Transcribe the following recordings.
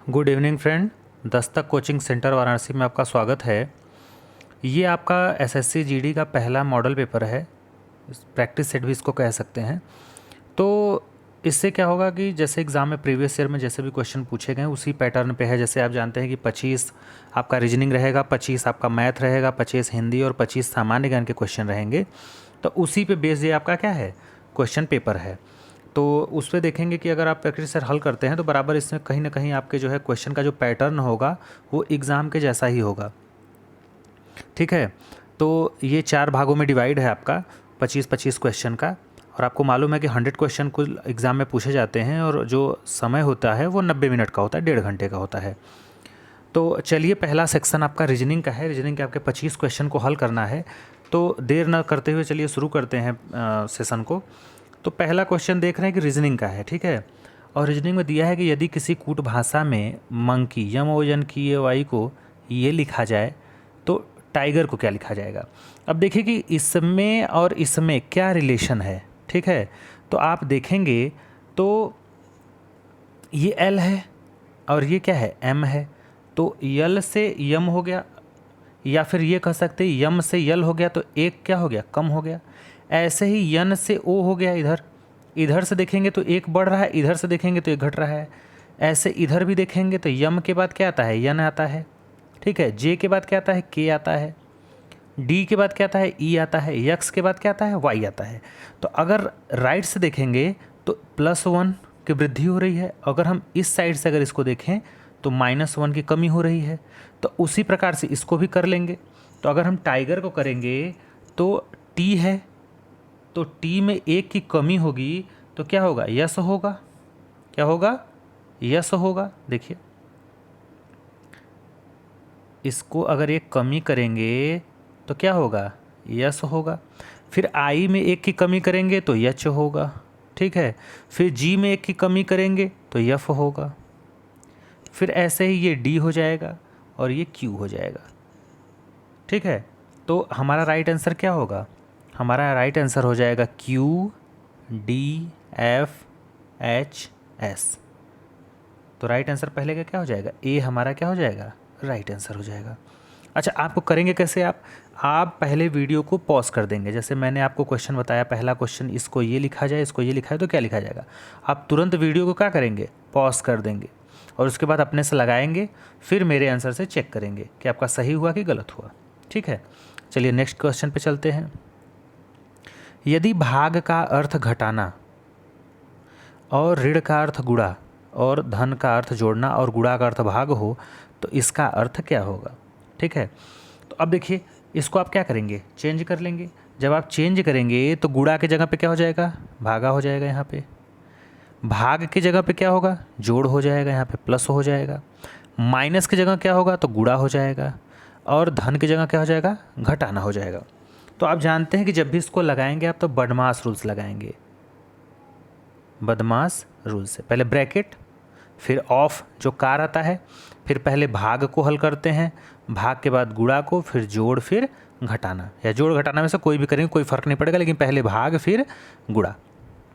Good evening friend. Dastak coaching centre Varanasi में आपका स्वागत है। ये आपका एसएससी जीडी का पहला मॉडल पेपर है, प्रैक्टिस सेट भी इसको कह सकते हैं। तो इससे क्या होगा कि जैसे एग्ज़ाम में प्रीवियस ईयर में जैसे भी क्वेश्चन पूछे गए उसी पैटर्न पे है। जैसे आप जानते हैं कि 25 आपका रीजनिंग रहेगा, 25 आपका मैथ रहेगा, 25 हिंदी और 25 सामान्य ज्ञान के क्वेश्चन रहेंगे। तो उसी पे बेस ये आपका क्या है, क्वेश्चन पेपर है। तो उस पर देखेंगे कि अगर आप प्रैक्टिस सेट हल करते हैं तो बराबर इसमें कहीं ना कहीं आपके जो है क्वेश्चन का जो पैटर्न होगा वो एग्ज़ाम के जैसा ही होगा। ठीक है, तो ये 4 भागों में डिवाइड है आपका 25-25 क्वेश्चन का। और आपको मालूम है कि 100 क्वेश्चन कुल एग्ज़ाम में पूछे जाते हैं और जो समय होता है वो 90 मिनट का होता है, 1.5 घंटे का होता है। तो चलिए, पहला सेक्शन आपका रीजनिंग का है। रीजनिंग के आपके 25 क्वेश्चन को हल करना है। तो देर न करते हुए चलिए शुरू करते हैं सेशन को। तो पहला क्वेश्चन देख रहे हैं कि रीजनिंग का है, ठीक है। और रीजनिंग में दिया है कि यदि किसी कूट भाषा में मंकी यम ओजन की ये वाई को ये लिखा जाए तो टाइगर को क्या लिखा जाएगा। अब देखिए कि इसमें और इसमें क्या रिलेशन है, ठीक है। तो आप देखेंगे तो ये एल है और ये क्या है, एम है। तो यल से यम हो गया, या फिर ये कह सकते हैं यम से यल हो गया, तो एक क्या हो गया, कम हो गया। ऐसे ही यन से ओ हो गया, इधर इधर से देखेंगे तो एक बढ़ रहा है, इधर से देखेंगे तो एक घट रहा है। ऐसे इधर भी देखेंगे तो यम के बाद क्या आता है, यन आता है, ठीक है। जे के बाद क्या आता है, के आता है। डी के बाद क्या आता है, ई आता है। यक्स के बाद क्या आता है, वाई आता है। तो अगर राइट से देखेंगे तो +1 की वृद्धि हो रही है। अगर हम इस साइड से अगर इसको देखें तो -1 की कमी हो रही है। तो उसी प्रकार से इसको भी कर लेंगे। तो अगर हम टाइगर को करेंगे तो टी है, तो टी में 1 की कमी होगी तो क्या होगा, यस होगा। क्या होगा, यस होगा। देखिए, इसको अगर एक कमी करेंगे तो क्या होगा, यस होगा। फिर आई में 1 की कमी करेंगे तो यच होगा, ठीक है। फिर जी में 1 की कमी करेंगे तो यफ होगा। फिर ऐसे ही ये डी हो जाएगा और ये क्यू हो जाएगा, ठीक है। तो हमारा राइट आंसर क्या होगा, हमारा राइट आंसर हो जाएगा Q D F H S. तो राइट आंसर पहले का क्या हो जाएगा, ए हमारा क्या हो जाएगा, राइट आंसर हो जाएगा। अच्छा, आपको करेंगे कैसे, आप पहले वीडियो को पॉज कर देंगे। जैसे मैंने आपको क्वेश्चन बताया, पहला क्वेश्चन इसको ये लिखा जाए, इसको ये लिखा है, तो क्या लिखा जाएगा। आप तुरंत वीडियो को क्या करेंगे, पॉज कर देंगे और उसके बाद अपने से लगाएंगे। फिर मेरे आंसर से चेक करेंगे कि आपका सही हुआ कि गलत हुआ, ठीक है। चलिए नेक्स्ट क्वेश्चन पे चलते हैं। यदि भाग का अर्थ घटाना और ऋण का अर्थ गुणा और धन का अर्थ जोड़ना और गुणा का अर्थ भाग हो तो इसका अर्थ क्या होगा, ठीक है। तो अब देखिए, इसको आप क्या करेंगे, चेंज कर लेंगे। जब आप चेंज करेंगे तो गुणा की जगह पे क्या हो जाएगा, भागा हो जाएगा। यहाँ पे भाग की जगह पे क्या होगा, जोड़ हो जाएगा, यहाँ पे प्लस हो जाएगा। माइनस की जगह क्या होगा, तो गुणा हो जाएगा। और धन की जगह क्या हो जाएगा, घटाना हो जाएगा। तो आप जानते हैं कि जब भी इसको लगाएंगे आप तो बदमाश रूल्स लगाएंगे। बदमाश रूल से पहले ब्रैकेट, फिर ऑफ जो कार आता है, फिर पहले भाग को हल करते हैं, भाग के बाद गुणा को, फिर जोड़, फिर घटाना, या जोड़ घटाना में से कोई भी करेंगे कोई फ़र्क नहीं पड़ेगा, लेकिन पहले भाग फिर गुणा,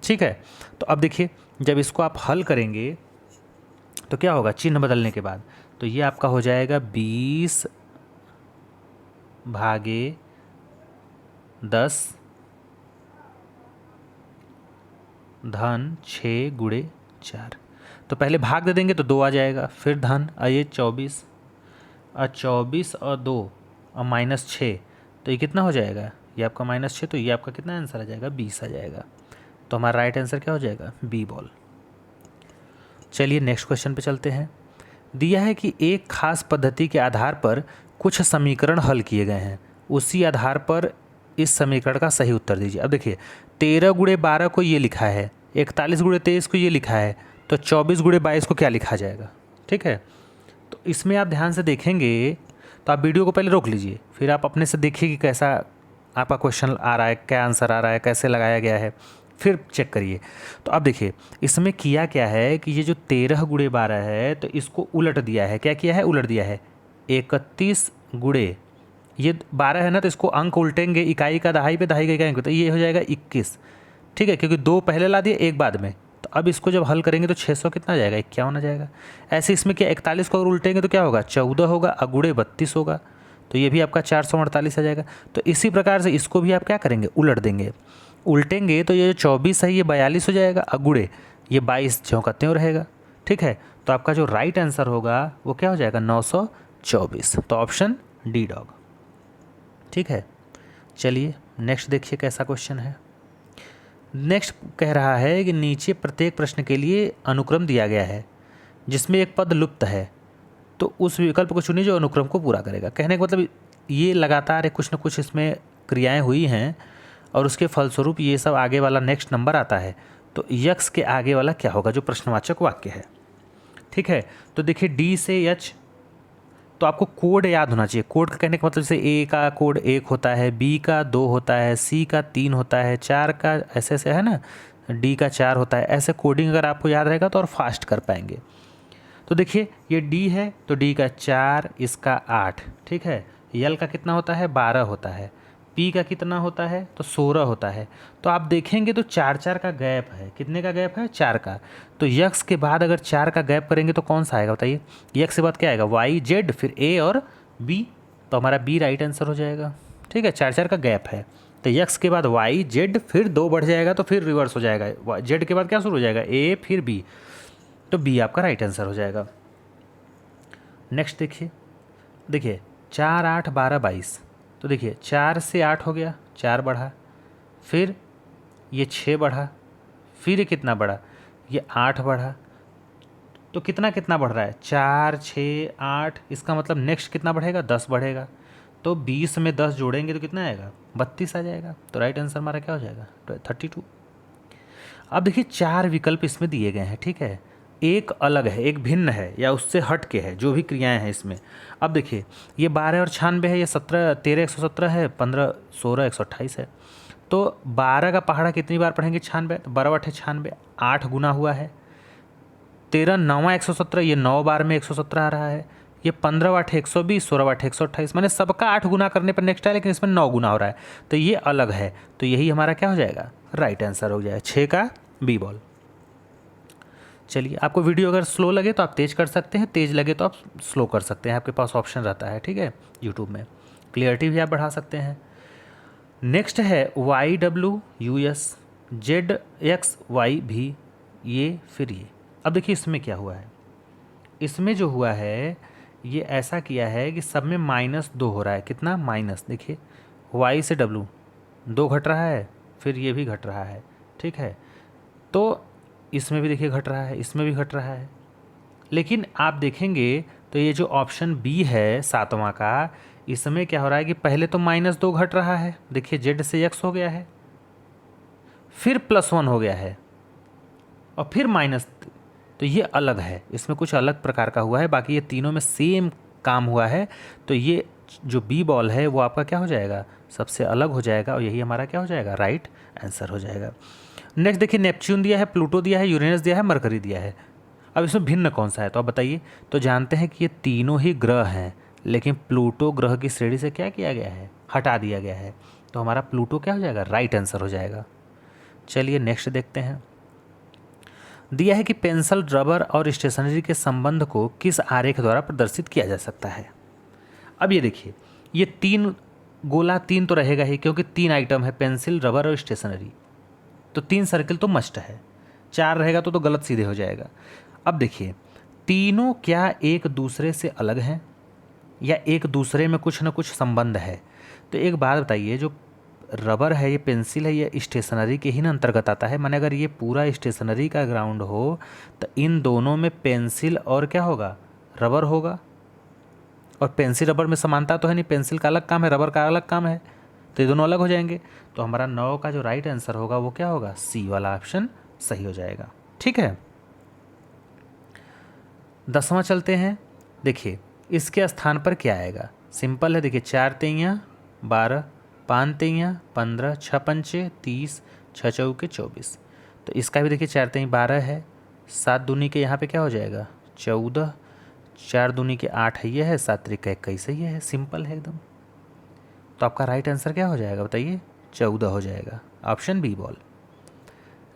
ठीक है। तो अब देखिए, जब इसको आप हल करेंगे तो क्या होगा, चिन्ह बदलने के बाद तो ये आपका हो जाएगा 20 भागे 10 धन 6 गुणे 4। तो पहले भाग दे देंगे तो 2 आ जाएगा, फिर धन, आइए 24 और 24 और 2 और -6, तो ये कितना हो जाएगा, ये आपका -6, तो ये आपका कितना आंसर आ जाएगा, 20 आ जाएगा। तो हमारा राइट आंसर क्या हो जाएगा, बी बॉल। चलिए नेक्स्ट क्वेश्चन पे चलते हैं। दिया है कि एक खास पद्धति के आधार पर कुछ समीकरण हल किए गए हैं, उसी आधार पर इस समीकरण का सही उत्तर दीजिए। अब देखिए, 13 गुणे 12 को ये लिखा है, 41 गुणे 23 को ये लिखा है, तो 24 गुणे 22 को क्या लिखा जाएगा, ठीक है। तो इसमें आप ध्यान से देखेंगे तो आप वीडियो को पहले रोक लीजिए, फिर आप अपने से देखिए कि कैसा आपका क्वेश्चन आ रहा है, क्या आंसर आ रहा है, कैसे लगाया गया है, फिर चेक करिए। तो अब देखिए, इसमें किया क्या है कि ये जो 13 गुणे 12 है तो इसको उलट दिया है। क्या किया है, उलट दिया है। 31 गुणे, ये 12 है ना, तो इसको अंक उल्टेंगे, इकाई का दहाई पे, दहाई का इकाई पे, तो ये हो जाएगा 21, ठीक है, क्योंकि 2 पहले ला दिए 1 बाद में, तो अब इसको जब हल करेंगे तो 600 कितना आ जाएगा, 51 आ जाएगा। ऐसे इसमें क्या 41 को अगर उल्टेंगे तो क्या होगा, 14 होगा, अगुड़े 32 होगा, तो ये भी आपका 448 आ जाएगा। तो इसी प्रकार से इसको भी आप क्या करेंगे, उलट देंगे। उल्टेंगे तो ये जो 24 है ये 42 हो जाएगा, अगुड़े ये 22 ज्यों त्यों रहेगा। ठीक है, तो आपका जो राइट आंसर होगा वो क्या हो जाएगा, 924। तो ऑप्शन डी डॉग। ठीक है, चलिए नेक्स्ट देखिए कैसा क्वेश्चन है। नेक्स्ट कह रहा है कि नीचे प्रत्येक प्रश्न के लिए अनुक्रम दिया गया है जिसमें एक पद लुप्त है, तो उस विकल्प को चुनिए जो अनुक्रम को पूरा करेगा। कहने का मतलब ये लगातार कुछ न कुछ इसमें क्रियाएं हुई हैं और उसके फलस्वरूप ये सब आगे वाला नेक्स्ट नंबर आता है, तो यक्स के आगे वाला क्या होगा जो प्रश्नवाचक वाक्य है। ठीक है, तो देखिए डी से एच, तो आपको कोड याद होना चाहिए। कोड का कहने का मतलब जैसे ए का कोड 1 होता है, बी का 2 होता है, सी का 3 होता है, 4 का ऐसे ऐसे है ना, डी का 4 होता है। ऐसे कोडिंग अगर आपको याद रहेगा तो और फास्ट कर पाएंगे। तो देखिए ये डी है तो डी का 4, इसका 8। ठीक है, यल का कितना होता है, 12 होता है, पी का कितना होता है तो 16 होता है। तो आप देखेंगे तो 4 का गैप है, कितने का गैप है, 4 का। तो यक्स के बाद अगर 4 का गैप करेंगे तो कौन सा आएगा बताइए, यक्स के बाद क्या आएगा, वाई जेड, फिर ए और बी, तो हमारा बी राइट आंसर हो जाएगा। ठीक है, 4 का गैप है तो यक्स के बाद वाई जेड, फिर 2 बढ़ जाएगा तो फिर रिवर्स हो जाएगा, जेड के बाद क्या शुरू हो जाएगा, ए फिर बी, तो बी आपका राइट आंसर हो जाएगा। नेक्स्ट देखिए, देखिए 4, 8, 12, 22, तो देखिए 4 से 8 हो गया, 4 बढ़ा, फिर ये 6 बढ़ा, फिर ये कितना बढ़ा, ये 8 बढ़ा, तो कितना कितना बढ़ रहा है, 4, 6, 8, इसका मतलब नेक्स्ट कितना बढ़ेगा, 10 बढ़ेगा। तो 20 में 10 जोड़ेंगे तो कितना आएगा, 32 आ जाएगा। तो राइट आंसर हमारा क्या हो जाएगा, 32। अब देखिए 4 विकल्प इसमें दिए गए हैं। ठीक है, एक अलग है, एक भिन्न है या उससे हट के है, जो भी क्रियाएं हैं इसमें। अब देखिए ये 12 और 96 है, ये 17, 13, 117 है, 15, 16, 128 है। तो 12 का पहाड़ा कितनी बार पढ़ेंगे, 96, तो 12 8 96, 8 गुना हुआ है। 13 9 117, ये 9 बार में 117 आ रहा है। ये 15 8 120, 16 8 128, मैंने सबका 8 गुना करने पर नेक्स्ट है, लेकिन इसमें 9 गुना हो रहा है, तो ये अलग है। तो यही हमारा क्या हो जाएगा, राइट आंसर हो जाएगा, 6 का बी बॉल। चलिए, आपको वीडियो अगर स्लो लगे तो आप तेज़ कर सकते हैं, तेज़ लगे तो आप स्लो कर सकते हैं, आपके पास ऑप्शन रहता है। ठीक है, यूट्यूब में क्लियरिटी भी आप बढ़ा सकते हैं। नेक्स्ट है Y W U S Z X Y भी, ये फिर ये। अब देखिए इसमें क्या हुआ है, इसमें जो हुआ है ये ऐसा किया है कि सब में -2 हो रहा है, कितना माइनस, देखिए वाई से डब्ल्यू 2 घट रहा है, फिर ये भी घट रहा है। ठीक है, तो इसमें भी देखिए घट रहा है, इसमें भी घट रहा है। लेकिन आप देखेंगे तो ये जो ऑप्शन बी है 7वां का, इसमें क्या हो रहा है कि पहले तो -2 घट रहा है, देखिए जेड से एक्स हो गया है, फिर +1 हो गया है, और फिर माइनस, तो ये अलग है, इसमें कुछ अलग प्रकार का हुआ है। बाकी ये तीनों में सेम काम हुआ है, तो ये जो बी बॉल है वो आपका क्या हो जाएगा, सबसे अलग हो जाएगा, और यही हमारा क्या हो जाएगा, राइट आंसर हो जाएगा। नेक्स्ट देखिए नेपच्यून दिया है, प्लूटो दिया है, यूरेनस दिया है, मरकरी दिया है। अब इसमें भिन्न कौन सा है तो आप बताइए। तो जानते हैं कि ये तीनों ही ग्रह हैं, लेकिन प्लूटो ग्रह की श्रेणी से क्या किया गया है, हटा दिया गया है, तो हमारा प्लूटो क्या हो जाएगा, राइट आंसर हो जाएगा। चलिए नेक्स्ट देखते हैं। दिया है कि पेंसिल, रबर और स्टेशनरी के संबंध को किस आरेख द्वारा प्रदर्शित किया जा सकता है। अब ये देखिए, ये 3 गोला, 3 तो रहेगा ही क्योंकि 3 आइटम है, पेंसिल, रबर और स्टेशनरी, तो 3 सर्किल तो मस्ट है। 4 रहेगा तो गलत सीधे हो जाएगा। अब देखिए तीनों क्या एक दूसरे से अलग हैं या एक दूसरे में कुछ ना कुछ संबंध है। तो एक बात बताइए, जो रबर है, ये पेंसिल है, ये स्टेशनरी के ही ना अंतर्गत आता है। माने अगर ये पूरा स्टेशनरी का ग्राउंड हो तो इन दोनों में पेंसिल और क्या होगा, रबर होगा। और पेंसिल रबर में समानता तो है नहीं, पेंसिल का अलग काम है, रबर का अलग काम है, तो ये दोनों अलग हो जाएंगे। तो हमारा 9 का जो राइट आंसर होगा वो क्या होगा, सी वाला ऑप्शन सही हो जाएगा। ठीक है, 10वां चलते हैं। देखिए इसके स्थान पर क्या आएगा, सिंपल है। देखिए 4 तेइयाँ 12, 5 तेइयाँ 15, 6 पंचे 30, 6 चौके 24। तो इसका भी देखिए 4 तेई 12 है, 7 दूनी के यहाँ पे क्या हो जाएगा 14, 4 दूनी के 8 है ये है, 7 त्रिका 21 है ये है, सिंपल है एकदम। तो आपका राइट आंसर क्या हो जाएगा बताइए, 14 हो जाएगा, ऑप्शन बी बॉल।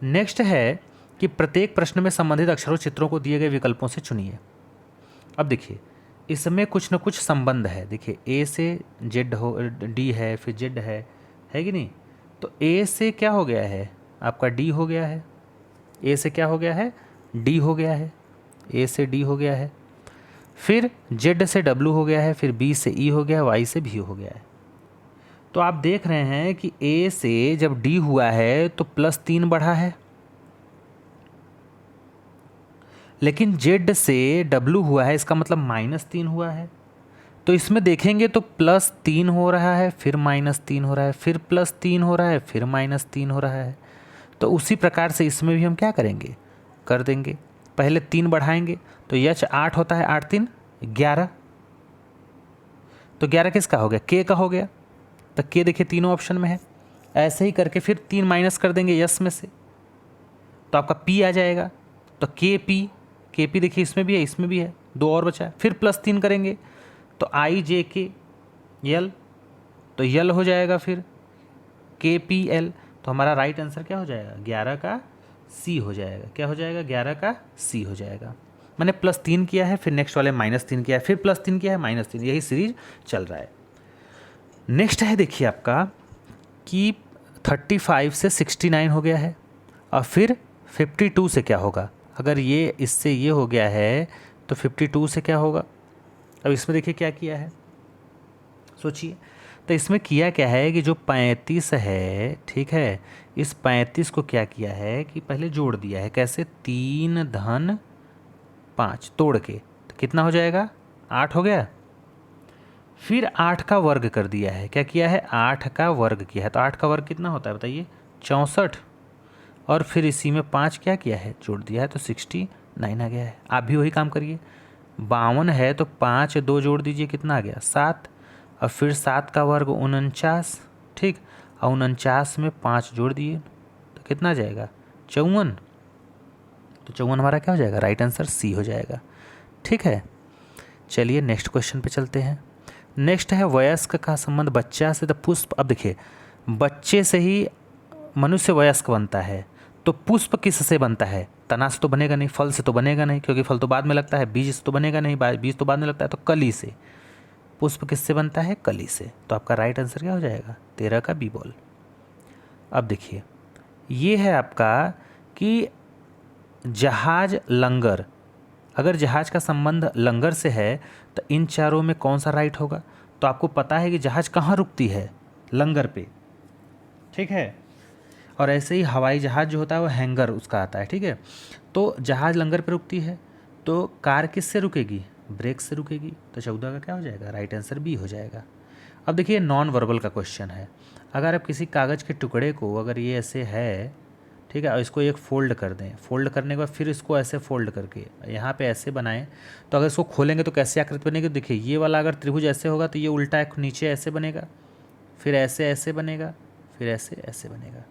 नेक्स्ट है कि प्रत्येक प्रश्न में संबंधित अक्षरों चित्रों को दिए गए विकल्पों से चुनिए। अब देखिए इसमें कुछ न कुछ संबंध है। देखिए ए से जेड हो, डी है, फिर जेड है कि नहीं? तो ए से क्या हो गया है आपका डी हो गया है, ए से क्या हो गया है डी हो गया है, ए से डी हो गया है, फिर जेड से डब्ल्यू हो गया है, फिर बी से ई हो गया है, वाई से भी हो गया है। तो आप देख रहे हैं कि ए से जब डी हुआ है तो +3 बढ़ा है, लेकिन जेड से डब्ल्यू हुआ है, इसका मतलब -3 हुआ है। तो इसमें देखेंगे तो +3 हो रहा है, फिर -3 हो रहा है, फिर +3 हो रहा है, फिर -3 हो रहा है। तो उसी प्रकार से इसमें भी हम क्या करेंगे, कर देंगे। पहले 3 बढ़ाएंगे तो यच 8 होता है, 8 3 11। तो 11 किसका हो गया, के का हो गया। तो के देखिए तीनों ऑप्शन में है। ऐसे ही करके फिर 3 माइनस कर देंगे यस में से, तो आपका पी आ जाएगा। तो के पी देखिए इसमें भी है, इसमें भी है, 2 और बचा है। फिर +3 करेंगे तो आई जे के यल, तो यल हो जाएगा, फिर के पी एल। तो हमारा राइट आंसर क्या हो जाएगा, 11 का सी हो जाएगा। क्या हो जाएगा, 11 का सी हो जाएगा। मैंने +3 किया है, फिर नेक्स्ट वाले -3 किया है, फिर +3 किया है, -3, यही सीरीज चल रहा है। नेक्स्ट है देखिए आपका कि 35 से 69 हो गया है, और फिर 52 से क्या होगा। अगर ये इससे ये हो गया है तो 52 से क्या होगा। अब इसमें देखिए क्या किया है, सोचिए। तो इसमें किया क्या है कि जो 35 है, ठीक है, इस 35 को क्या किया है कि पहले जोड़ दिया है। कैसे, 3 धन 5 तोड़ के, तो कितना हो जाएगा, 8 हो गया। फिर 8 का वर्ग कर दिया है। क्या किया है, 8 का वर्ग किया है। तो 8 का वर्ग कितना होता है बताइए, 64। और फिर इसी में 5 क्या किया है, जोड़ दिया है, तो 69 आ गया है। आप भी वही काम करिए। 52 है तो 5 2 जोड़ दीजिए, कितना आ गया, 7। और फिर 7 का वर्ग 49, ठीक, और 49 में 5 जोड़ दिए तो कितना आ जाएगा, 54। तो 54 हमारा क्या हो जाएगा, राइट आंसर सी हो जाएगा। ठीक है, चलिए नेक्स्ट क्वेश्चन पे चलते हैं। नेक्स्ट है वयस्क का संबंध बच्चा से। तो पुष्प, अब देखिए बच्चे से ही मनुष्य वयस्क बनता है, तो पुष्प किससे बनता है, तना से तो बनेगा नहीं, फल से तो बनेगा नहीं, क्योंकि फल तो बाद में लगता है, बीज से तो बनेगा नहीं, बीज तो बाद में लगता है, तो कली से। पुष्प किससे बनता है, कली से। तो आपका राइट आंसर क्या हो जाएगा, 13 का बी बॉल। अब देखिए ये है आपका कि जहाज लंगर, अगर जहाज का संबंध लंगर से है तो इन चारों में कौन सा राइट होगा। तो आपको पता है कि जहाज कहाँ रुकती है, लंगर पे, ठीक है। और ऐसे ही हवाई जहाज़ जो होता है वो हैंगर उसका आता है, ठीक है। तो जहाज़ लंगर पे रुकती है, तो कार किससे रुकेगी, ब्रेक से रुकेगी। तो 14 का क्या हो जाएगा, राइट आंसर बी हो जाएगा। अब देखिए नॉन वर्बल का क्वेश्चन है। अगर आप किसी कागज़ के टुकड़े को, अगर ये ऐसे है, ठीक है, और इसको एक फ़ोल्ड कर दें, फ़ोल्ड करने के बाद फिर इसको ऐसे फ़ोल्ड करके यहाँ पे ऐसे बनाएं, तो अगर इसको खोलेंगे तो कैसे आकृति बनेगी। देखिए ये वाला अगर त्रिभुज ऐसे होगा तो ये उल्टा एक नीचे ऐसे बनेगा, फिर ऐसे ऐसे बनेगा, फिर ऐसे ऐसे बनेगा।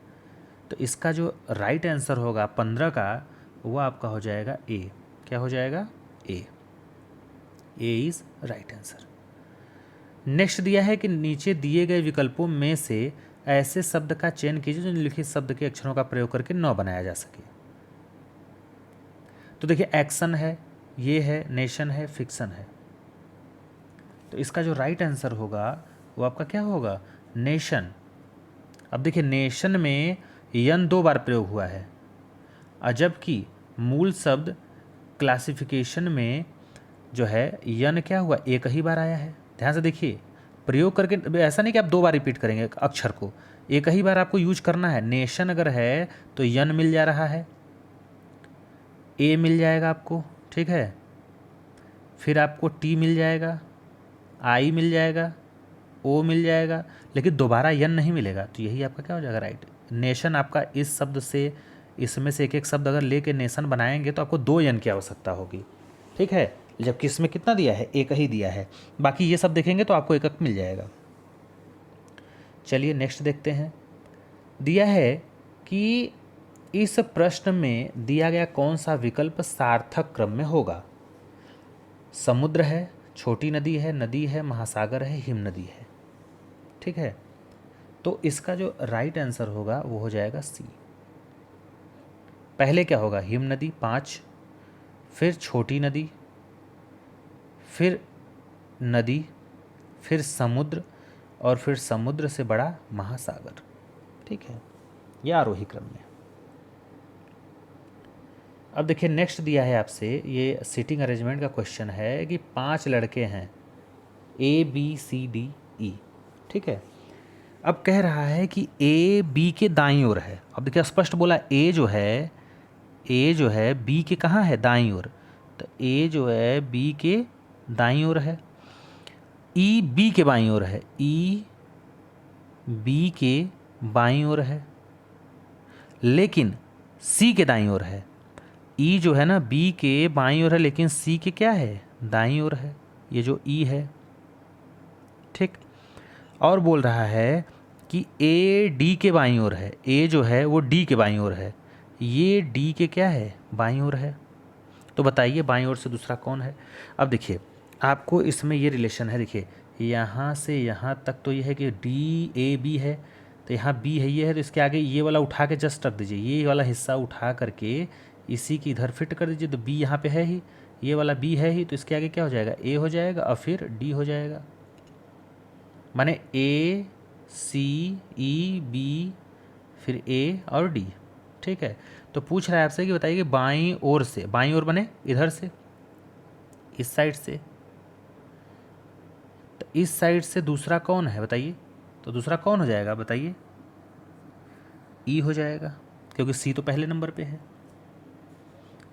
तो इसका जो राइट आंसर होगा 15 का, वो आपका हो जाएगा ए। क्या हो जाएगा, A is right answer. Next दिया है कि नीचे दिए गए विकल्पों में से ऐसे शब्द का चयन कीजिए जो निम्नलिखित शब्द के अक्षरों का प्रयोग करके न बनाया जा सके। तो देखिए एक्शन है, ये है, नेशन है, फिक्शन है। तो इसका जो राइट आंसर होगा वो आपका क्या होगा, नेशन। अब देखिए नेशन में यन 2 बार प्रयोग हुआ है, और जबकि मूल शब्द क्लासिफिकेशन में जो है यन क्या हुआ, एक ही बार आया है। ध्यान से देखिए, प्रयोग करके ऐसा नहीं कि आप 2 बार रिपीट करेंगे अक्षर को, एक ही बार आपको यूज करना है। नेशन अगर है तो यन मिल जा रहा है, ए मिल जाएगा आपको, ठीक है, फिर आपको टी मिल जाएगा, आई मिल जाएगा, ओ मिल जाएगा, लेकिन दोबारा यन नहीं मिलेगा। तो यही आपका क्या हो जाएगा, राइट। नेशन आपका इस शब्द से, इसमें से एक एक शब्द अगर लेके नेशन बनाएंगे तो आपको 2 यन की आवश्यकता होगी, ठीक है, जबकि इसमें कितना दिया है, एक ही दिया है। बाकी ये सब देखेंगे तो आपको एक एक मिल जाएगा। चलिए नेक्स्ट देखते हैं। दिया है कि इस प्रश्न में दिया गया कौन सा विकल्प सार्थक क्रम में होगा। समुद्र है, छोटी नदी है, महासागर है, हिम नदी है, ठीक है। तो इसका जो राइट आंसर होगा वो हो जाएगा सी। पहले क्या होगा, हिम नदी 5, फिर छोटी नदी, फिर नदी, फिर समुद्र, और फिर समुद्र से बड़ा महासागर। ठीक है, यह आरोही क्रम में। अब देखिए नेक्स्ट दिया है आपसे, ये सीटिंग अरेंजमेंट का क्वेश्चन है कि 5 लड़के हैं ABCDE। ठीक है, अब कह रहा है कि A B के दाईं ओर है। अब देखिए स्पष्ट बोला, A जो है B के कहाँ है, दाईं ओर। तो A जो है B के दाईं ओर है, E B के बाईं ओर है, E B के बाईं ओर है, लेकिन C के दाईं ओर है। E जो है ना B के बाईं ओर है, लेकिन C के क्या है, दाईं ओर है, ये जो E है। ठीक, और बोल रहा है कि A D के बाईं ओर है, A जो है वो D के बाईं ओर है, ये D के क्या है, बाईं ओर है। तो बताइए बाईं ओर से दूसरा कौन है। अब देखिए आपको इसमें ये रिलेशन है, देखिए यहाँ से यहाँ तक तो ये है कि DAB है, तो यहाँ B है, ये है, तो इसके आगे ये वाला उठा के जस्ट रख दीजिए, ये वाला हिस्सा उठा करके इसी की इधर फिट कर दीजिए। तो B यहाँ पे है ही, ये वाला B है ही, तो इसके आगे क्या हो जाएगा, A हो जाएगा और फिर D हो जाएगा, माने ACEB फिर A और D। ठीक है, तो पूछ रहा है आपसे कि बताइए कि बाईं ओर से, बाईं ओर बने इधर से, इस साइड से, तो इस साइड से दूसरा कौन है बताइए। तो दूसरा कौन हो जाएगा बताइए, E हो जाएगा, क्योंकि C तो पहले नंबर पे है,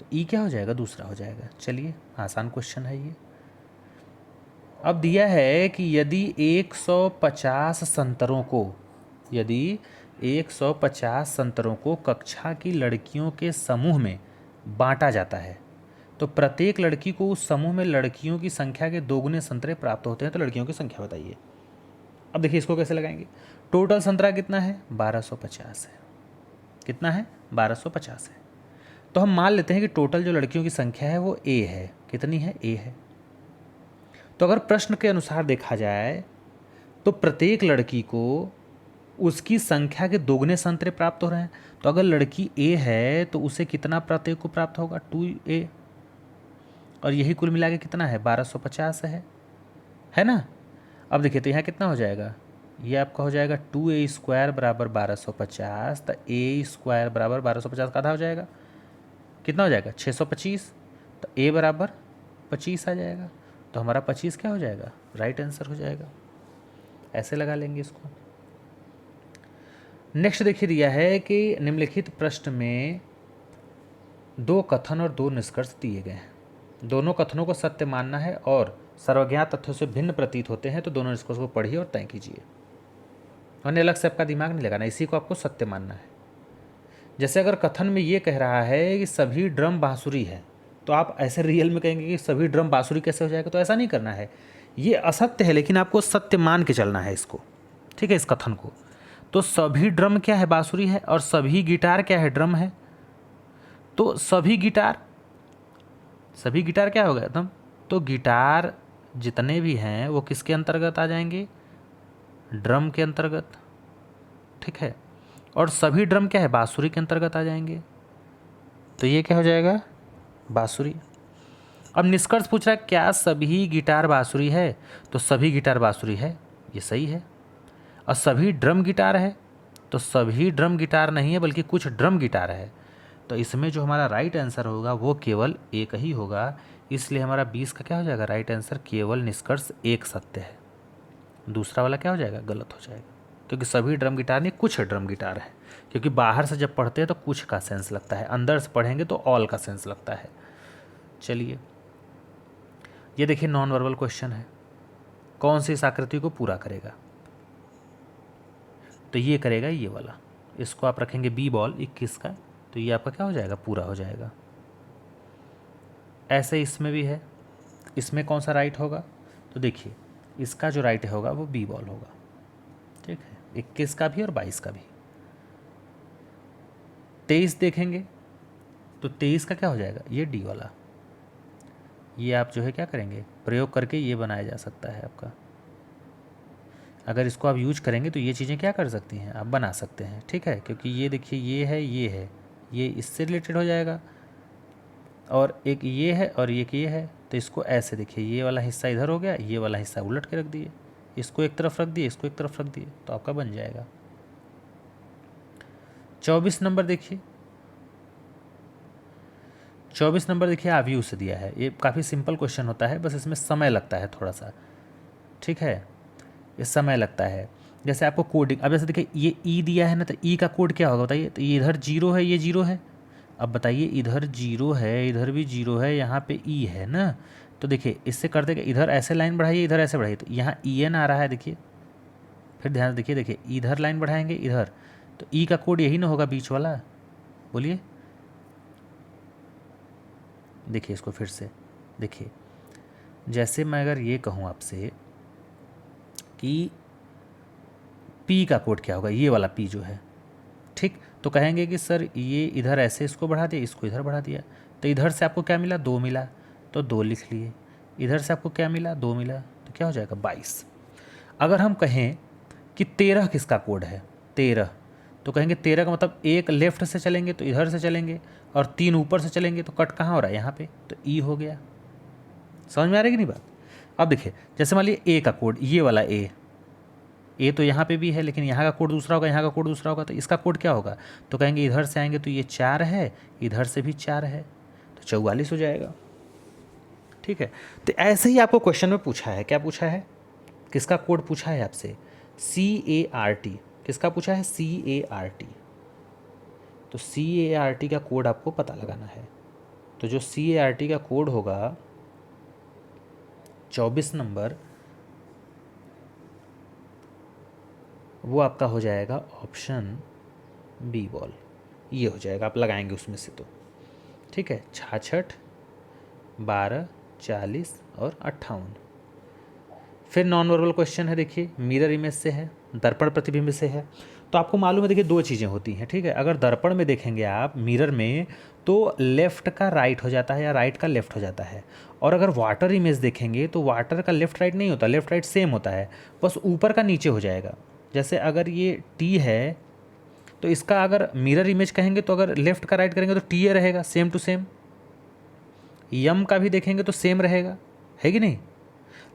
तो E क्या हो जाएगा, दूसरा हो जाएगा। चलिए आसान क्वेश्चन है ये। अब दिया है कि यदि 150 संतरों को, यदि 150 संतरों को कक्षा की लड़कियों के समूह में बांटा जाता है, तो प्रत्येक लड़की को उस समूह में लड़कियों की संख्या के दोगुने संतरे प्राप्त होते हैं। तो लड़कियों की संख्या बताइए। अब देखिए इसको कैसे लगाएंगे। टोटल संतरा कितना है, 1250 है। कितना है, 1250 है। तो हम मान लेते हैं कि टोटल जो लड़कियों की संख्या है वो A है। कितनी है, A है। तो अगर प्रश्न के अनुसार देखा जाए तो प्रत्येक लड़की को उसकी संख्या के दोगुने संतरे प्राप्त हो रहे हैं। तो अगर लड़की A है तो उसे कितना प्रत्येक को प्राप्त होगा, 2A, और यही कुल मिला के कितना है, 1250 है ना। अब देखिए तो यहाँ कितना हो जाएगा, ये आपका हो जाएगा 2A² बराबर 1250, तो A² बराबर 1250 का आधा हो जाएगा, कितना हो जाएगा, 625। तो A बराबर 25 आ जाएगा, तो हमारा 25 क्या हो जाएगा, राइट आंसर हो जाएगा। ऐसे लगा लेंगे इसको। नेक्स्ट देखिए दिया है कि निम्नलिखित प्रश्न में 2 कथन और 2 निष्कर्ष दिए गए हैं। दोनों कथनों को सत्य मानना है और सर्वज्ञात तथ्यों से भिन्न प्रतीत होते हैं, तो दोनों निष्कर्ष को पढ़िए और तय कीजिए। अन्य अलग से आपका दिमाग नहीं लगाना, इसी को आपको सत्य मानना है। जैसे अगर कथन में ये कह रहा है कि सभी ड्रम बांसुरी है, तो आप ऐसे रियल में कहेंगे कि सभी ड्रम बांसुरी कैसे हो जाएगा, तो ऐसा नहीं करना है। ये असत्य है, लेकिन आपको सत्य मान के चलना है इसको। ठीक है, इस कथन को। तो सभी ड्रम क्या है, बांसुरी है, और सभी गिटार क्या है, ड्रम है। तो सभी गिटार क्या हो गया एकदम। तो गिटार जितने भी हैं वो किसके अंतर्गत आ जाएंगे, ड्रम के अंतर्गत। ठीक है, और सभी ड्रम क्या है, बांसुरी के अंतर्गत आ जाएंगे। तो ये क्या हो जाएगा, बांसुरी। अब निष्कर्ष पूछ रहा है क्या सभी गिटार बांसुरी है, तो सभी गिटार बांसुरी है, ये सही है। और सभी ड्रम गिटार है, तो सभी ड्रम गिटार नहीं है बल्कि कुछ ड्रम गिटार है। तो इसमें जो हमारा राइट आंसर होगा वो केवल एक ही होगा, इसलिए हमारा 20 का क्या हो जाएगा, राइट आंसर केवल निष्कर्ष एक सत्य है। दूसरा वाला क्या हो जाएगा, गलत हो जाएगा, क्योंकि सभी ड्रम गिटार नहीं, कुछ ड्रम गिटार है। क्योंकि बाहर से जब पढ़ते हैं तो कुछ का सेंस लगता है, अंदर से पढ़ेंगे तो ऑल का सेंस लगता है। चलिए ये देखिए नॉन वर्बल क्वेश्चन है, कौन सी इस आकृति को पूरा करेगा। तो ये करेगा ये वाला, इसको आप रखेंगे B बॉल 21 का, तो ये आपका क्या हो जाएगा, पूरा हो जाएगा। ऐसे इसमें भी है, इसमें कौन सा राइट होगा, तो देखिए इसका जो राइट होगा वो B बॉल होगा। ठीक है, 21 का भी और 22 का भी। 23 देखेंगे तो 23 का क्या हो जाएगा, ये D वाला। ये आप जो है क्या करेंगे, प्रयोग करके ये बनाया जा सकता है आपका। अगर इसको आप यूज करेंगे तो ये चीज़ें क्या कर सकती हैं, आप बना सकते हैं। ठीक है, क्योंकि ये देखिए ये है, ये इससे रिलेटेड हो जाएगा, और एक ये है और एक ये है, तो इसको ऐसे देखिए, ये वाला हिस्सा इधर हो गया, ये वाला हिस्सा उलट के रख दिए, इसको एक तरफ रख दिए, इसको एक तरफ रख दिए, तो आपका बन जाएगा। 24 नंबर देखिए, 24 नंबर देखिए आव्यूह से दिया है। ये काफ़ी सिंपल क्वेश्चन होता है, बस इसमें समय लगता है थोड़ा सा, ठीक है, ये समय लगता है। जैसे आपको कोडिंग, अब जैसे देखिए ये ई दिया है ना, तो ई का कोड क्या होगा बताइए, तो ये इधर जीरो है, ये जीरो है। अब बताइए इधर जीरो है, इधर भी जीरो है, यहाँ पे ई है ना, तो देखिए इससे करते कि इधर ऐसे लाइन बढ़ाइए, इधर ऐसे बढ़ाइए, तो यहाँ ई एन आ रहा है, देखिए फिर ध्यान से देखिए, देखिए इधर लाइन बढ़ाएंगे इधर, तो ई का कोड यही ना होगा बीच वाला, बोलिए। देखिए इसको फिर से देखिए, जैसे मैं अगर ये कहूँ आपसे कि पी का कोड क्या होगा, ये वाला पी जो है, ठीक, तो कहेंगे कि सर ये इधर ऐसे इसको बढ़ा दिया, इसको इधर बढ़ा दिया, तो इधर से आपको क्या मिला, 2 मिला, तो 2 लिख लिए। इधर से आपको क्या मिला, 2 मिला, तो क्या हो जाएगा 22। अगर हम कहें कि 13 किसका कोड है, 13, तो कहेंगे 13 का मतलब एक लेफ्ट से चलेंगे तो इधर से चलेंगे, और 3 ऊपर से चलेंगे तो कट कहाँ हो रहा है, यहाँ पे, तो ई हो गया। समझ में आ रही कि नहीं बात। अब देखिए जैसे मान लीजिए ए का कोड, ये वाला ए तो यहाँ पे भी है, लेकिन यहाँ का कोड दूसरा होगा, यहाँ का कोड दूसरा होगा, तो इसका कोड क्या होगा, तो कहेंगे इधर से आएंगे तो ये 4 है, इधर से भी 4 है, तो 44 हो जाएगा, ठीक है। तो ऐसे ही आपको क्वेश्चन में पूछा है, क्या पूछा है, किसका कोड पूछा है आपसे, CART, किसका पूछा है, CART, तो CART का कोड आपको पता लगाना है। तो जो CART का कोड होगा 24 नंबर, वो आपका हो जाएगा ऑप्शन बी बॉल, ये हो जाएगा, आप लगाएंगे उसमें से तो, ठीक है। 66, 12, 40 और 58। फिर नॉन वर्बल क्वेश्चन है, देखिए मिरर इमेज से है, दर्पण प्रतिबिंब से है। तो आपको मालूम है देखिए 2 चीज़ें होती हैं, ठीक है। अगर दर्पण में देखेंगे आप मिरर में, तो लेफ़्ट का राइट हो जाता है या राइट का लेफ़्ट हो जाता है, और अगर वाटर इमेज देखेंगे तो वाटर का लेफ़्ट राइट नहीं होता, लेफ़्ट राइट सेम होता है, बस ऊपर का नीचे हो जाएगा। जैसे अगर ये टी है, तो इसका अगर मिरर इमेज कहेंगे तो अगर लेफ़्ट का राइट करेंगे तो टी ए रहेगा, सेम टू सेम। यम का भी देखेंगे तो सेम रहेगा, है कि नहीं।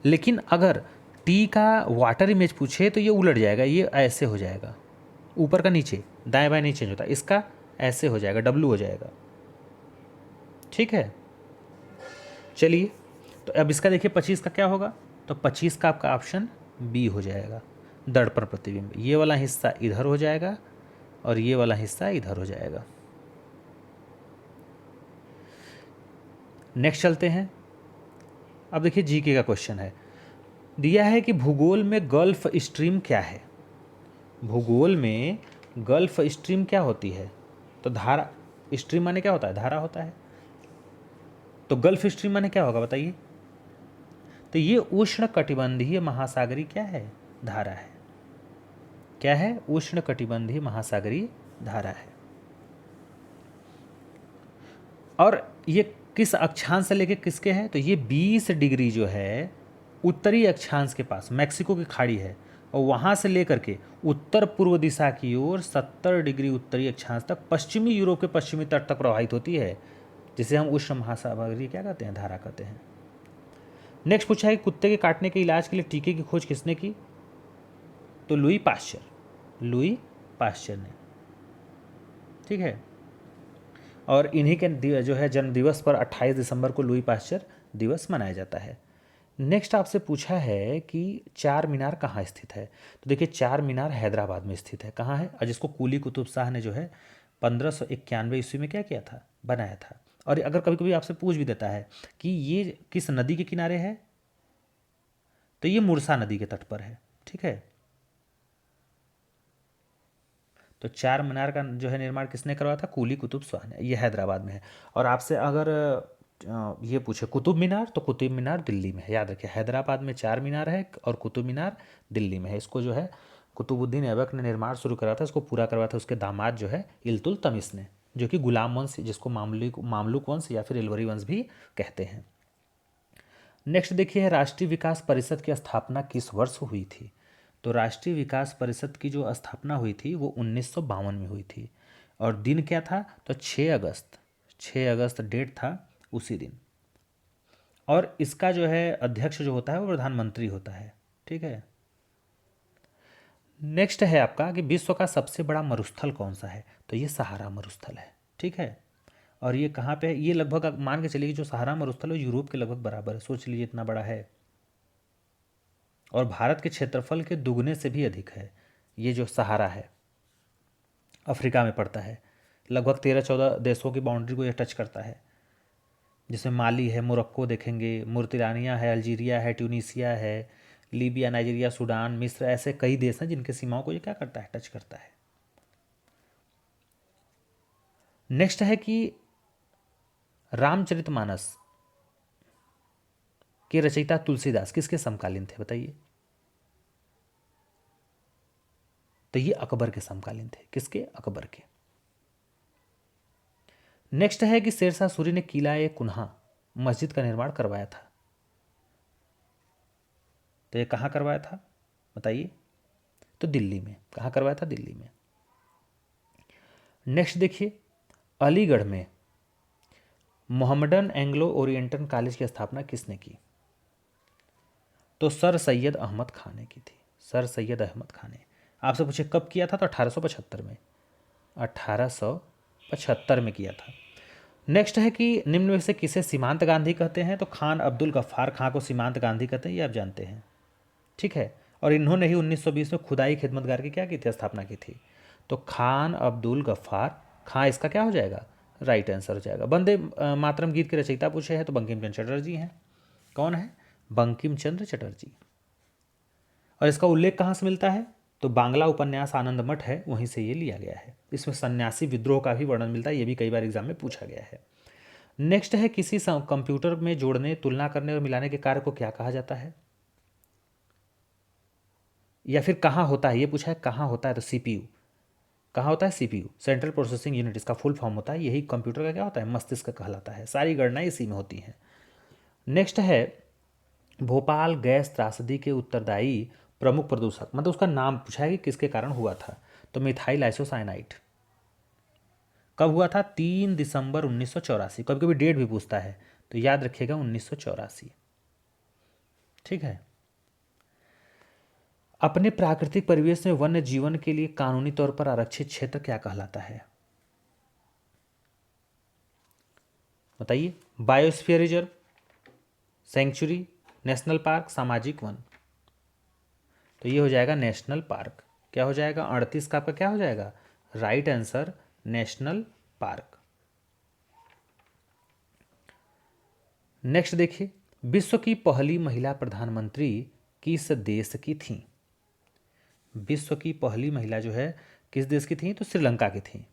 लेकिन अगर टी का वाटर इमेज पूछे तो ये उलट जाएगा, ये ऐसे हो जाएगा, ऊपर का नीचे, दाएं बाएं नहीं चेंज होता, इसका ऐसे हो जाएगा, डब्लू हो जाएगा, ठीक है। चलिए, तो अब इसका देखिए 25 का क्या होगा, तो 25 का आपका ऑप्शन बी हो जाएगा, दर्पण प्रतिबिंब। ये वाला हिस्सा इधर हो जाएगा और ये वाला हिस्सा इधर हो जाएगा। नेक्स्ट चलते हैं। अब देखिए जीके का क्वेश्चन है, दिया है कि भूगोल में गल्फ स्ट्रीम क्या है। भूगोल में गल्फ स्ट्रीम क्या होती है, तो धारा, स्ट्रीम माने क्या होता है, धारा होता है, तो गल्फ स्ट्रीम माने क्या होगा बताइए, तो ये उष्ण कटिबंधीय महासागरीय क्या है, धारा है। क्या है, उष्ण कटिबंधीय महासागरीय धारा है। और ये किस अक्षांश से लेके किसके है, तो ये 20 डिग्री जो है उत्तरी अक्षांश के पास, मैक्सिको की खाड़ी है, और वहाँ से लेकर के उत्तर पूर्व दिशा की ओर 70 डिग्री उत्तरी अक्षांश तक पश्चिमी यूरोप के पश्चिमी तट तक प्रवाहित होती है, जिसे हम उष्ण महासागरीय क्या कहते हैं, धारा कहते हैं। नेक्स्ट पूछा है कि कुत्ते के काटने के इलाज के लिए टीके की खोज किसने की, तो लुई पाश्चर ने, ठीक है। और इन्हीं के जो है जन्म दिवस पर 28 दिसंबर को लुई पाश्चर दिवस मनाया जाता है। नेक्स्ट आपसे पूछा है कि चार मीनार कहाँ स्थित है, तो देखिए चार मीनार हैदराबाद में स्थित है। कहाँ है, और जिसको कुली कुतुब शाह ने जो है 1591 ईस्वी में क्या किया था, बनाया था। और अगर कभी कभी आपसे पूछ भी देता है कि ये किस नदी के किनारे है, तो ये मुरसा नदी के तट पर है, ठीक है। तो चार मीनार का जो है निर्माण किसने करवाया था, कुली कुतुब शाह ने, ये हैदराबाद में है। और आपसे अगर ये पूछे कुतुब मीनार, तो कुतुब मीनार दिल्ली में है, याद रखिए। हैदराबाद में चार मीनार है और कुतुब मीनार दिल्ली में है। इसको जो है कुतुबुद्दीन ऐबक ने निर्माण शुरू करा था, इसको पूरा करवाया था उसके दामाद जो है इल्तुतमिश ने, जो कि गुलाम वंश, जिसको मामलुक वंश या फिर इलवरी वंश भी कहते हैं। नेक्स्ट देखिए, राष्ट्रीय विकास परिषद की स्थापना किस वर्ष हुई थी, तो राष्ट्रीय विकास परिषद की जो स्थापना हुई थी वो 1952 में हुई थी। और दिन क्या था, तो 6 अगस्त, 6 अगस्त डेट था उसी दिन। और इसका जो है अध्यक्ष जो होता है वो प्रधानमंत्री होता है। ठीक है। नेक्स्ट है आपका कि विश्व का सबसे बड़ा मरुस्थल कौन सा है, तो ये सहारा मरुस्थल है। ठीक है। और ये कहाँ पे है, ये लगभग आप मान के चलिए कि जो सहारा मरुस्थल है यूरोप के लगभग बराबर है, सोच लीजिए इतना बड़ा है। और भारत के क्षेत्रफल के दुगने से भी अधिक है। ये जो सहारा है अफ्रीका में पड़ता है, लगभग 13-14 देशों की बाउंड्री को ये टच करता है, जिसमें माली है, मोरक्को देखेंगे, मुर्तिरानिया है, अल्जीरिया है, ट्यूनीसिया है, लीबिया, नाइजीरिया, सूडान, मिस्र, ऐसे कई देश हैं जिनके सीमाओं को ये क्या करता है, टच करता है। नेक्स्ट है कि रामचरितमानस के रचयिता तुलसीदास किसके समकालीन थे, बताइए। तो ये अकबर के समकालीन थे। किसके, अकबर के। नेक्स्ट है कि शेरशाह सूरी ने किला ए कुन्हा मस्जिद का निर्माण करवाया था, तो ये कहाँ करवाया था, बताइए। तो दिल्ली में। कहाँ करवाया था, दिल्ली में। नेक्स्ट देखिए, अलीगढ़ में मोहम्मडन एंग्लो ओरिएंटल कॉलेज की स्थापना किसने की, तो सर सैयद अहमद खान ने की थी। सर सैयद अहमद खान ने। आपसे पूछे कब किया था, तो 1875 में, 1875 में किया था। नेक्स्ट है कि निम्न में से किसे सीमांत गांधी कहते हैं, तो खान अब्दुल गफ्फार खां को सीमांत गांधी कहते हैं, ये आप जानते हैं। ठीक है। और इन्होंने ही 1920 में खुदाई खिदमतगार की क्या की थी, स्थापना की थी। तो खान अब्दुल गफ्फार खां, इसका क्या हो जाएगा, राइट आंसर हो जाएगा। वंदे मातरम गीत के रचयिता पूछे हैं, तो बंकिम चंद्र चटर्जी हैं। कौन है, बंकिम चंद्र चटर्जी। और इसका उल्लेख कहाँ से मिलता है, तो बांग्ला उपन्यास आनंद मठ है, वहीं से ये लिया गया है। इसमें सन्यासी विद्रोह का भी वर्णन मिलता है, ये भी कई बार एग्जाम में पूछा गया है। नेक्स्ट है किसी कंप्यूटर में जोड़ने, तुलना करने और मिलाने के कार्य को क्या कहा जाता है, या फिर कहाँ होता है, ये पूछा है कहाँ होता है, तो सीपीयू। कहाँ होता है, सीपीयू, सेंट्रल प्रोसेसिंग यूनिट, इसका फुल फॉर्म होता है। यही कंप्यूटर का क्या होता है, मस्तिष्क कहलाता है। सारी गणनाएं इसी में होती हैं। नेक्स्ट है भोपाल गैस त्रासदी के उत्तरदायी प्रमुख प्रदूषक, मतलब उसका नाम पूछा है कि किसके कारण हुआ था, तो मिथाइल आइसोसाइनाइड। कब हुआ था, 3 दिसंबर 1984। कभी कभी डेट भी पूछता है, तो याद रखिएगा 1984। ठीक है। अपने प्राकृतिक परिवेश में वन्य जीवन के लिए कानूनी तौर पर आरक्षित क्षेत्र क्या कहलाता है, बताइए। Biosphere reserve, sanctuary, national park, सामाजिक वन। तो ये हो जाएगा नेशनल पार्क। क्या हो जाएगा, 38 का आपका क्या हो जाएगा, right answer, national park. Next देखिए, विश्व की पहली महिला प्रधानमंत्री किस देश की थी। विश्व की पहली महिला जो है किस देश की थी, तो श्रीलंका की थी।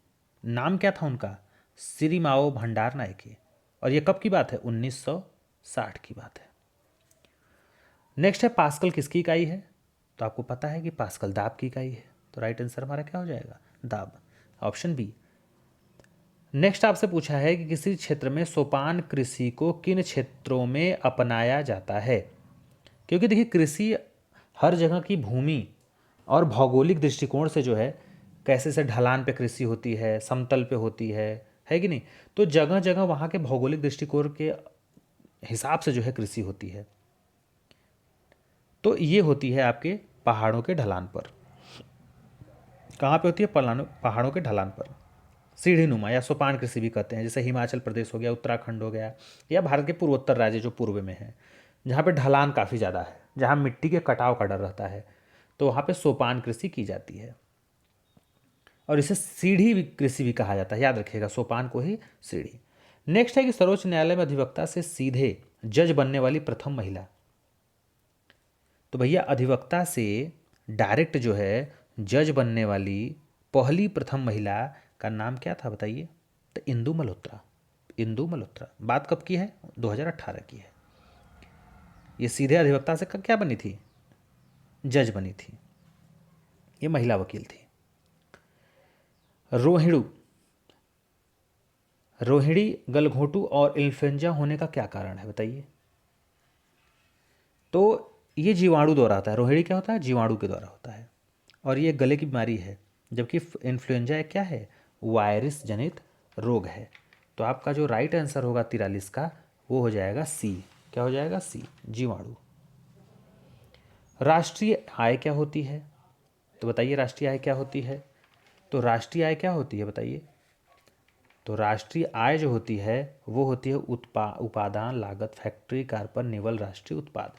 नाम क्या था उनका, सिरिमाओ भंडार नायके। और ये कब की बात है, 1960 की बात है। नेक्स्ट है पास्कल किसकी इकाई है, तो आपको पता है कि पास्कल दाब की इकाई है, तो राइट आंसर हमारा क्या हो जाएगा, दाब, ऑप्शन बी। नेक्स्ट आपसे पूछा है कि किसी क्षेत्र में सोपान कृषि को किन क्षेत्रों में अपनाया जाता है, क्योंकि देखिए कृषि हर जगह की भूमि और भौगोलिक दृष्टिकोण से जो है, कैसे से ढलान पे कृषि होती है, समतल पे होती है कि नहीं, तो जगह जगह वहाँ के भौगोलिक दृष्टिकोण के हिसाब से जो है कृषि होती है। तो ये होती है आपके पहाड़ों के ढलान पर। कहाँ पे होती है, पहाड़ों के ढलान पर। सीढ़ी नुमा या सोपान कृषि भी कहते हैं, जैसे हिमाचल प्रदेश हो गया, उत्तराखंड हो गया, या भारत के पूर्वोत्तर राज्य जो पूर्व में है, जहाँ पे ढलान काफ़ी ज़्यादा है, जहाँ मिट्टी के कटाव का डर रहता है, तो वहाँ पे सोपान कृषि की जाती है। और इसे सीढ़ी कृषि भी कहा जाता है, याद रखिएगा, सोपान को ही सीढ़ी। नेक्स्ट है कि सर्वोच्च न्यायालय में अधिवक्ता से सीधे जज बनने वाली प्रथम महिला, तो भैया अधिवक्ता से डायरेक्ट जो है जज बनने वाली पहली प्रथम महिला का नाम क्या था, बताइए। तो इंदु मल्होत्रा। इंदु मल्होत्रा। बात कब की है, 2018 की है। ये सीधे अधिवक्ता से क्या बनी थी, जज बनी थी। ये महिला वकील थी। रोहिणी गलघोंटू और इन्फ्लुएंजा होने का क्या कारण है, बताइए। तो ये जीवाणु द्वारा होता है। रोहिणी क्या होता है, जीवाणु के द्वारा होता है, और ये गले की बीमारी है, जबकि इन्फ्लुएंजा क्या है, वायरस जनित रोग है। तो आपका जो राइट आंसर होगा 43 का वो हो जाएगा सी। क्या हो जाएगा? सी, जीवाणु। राष्ट्रीय आय क्या होती है? तो बताइए राष्ट्रीय आय क्या होती है? तो राष्ट्रीय आय क्या होती है बताइए? तो राष्ट्रीय आय जो होती है वो होती है उपादान लागत, फैक्ट्री, कार्बन, निवल, राष्ट्रीय उत्पाद।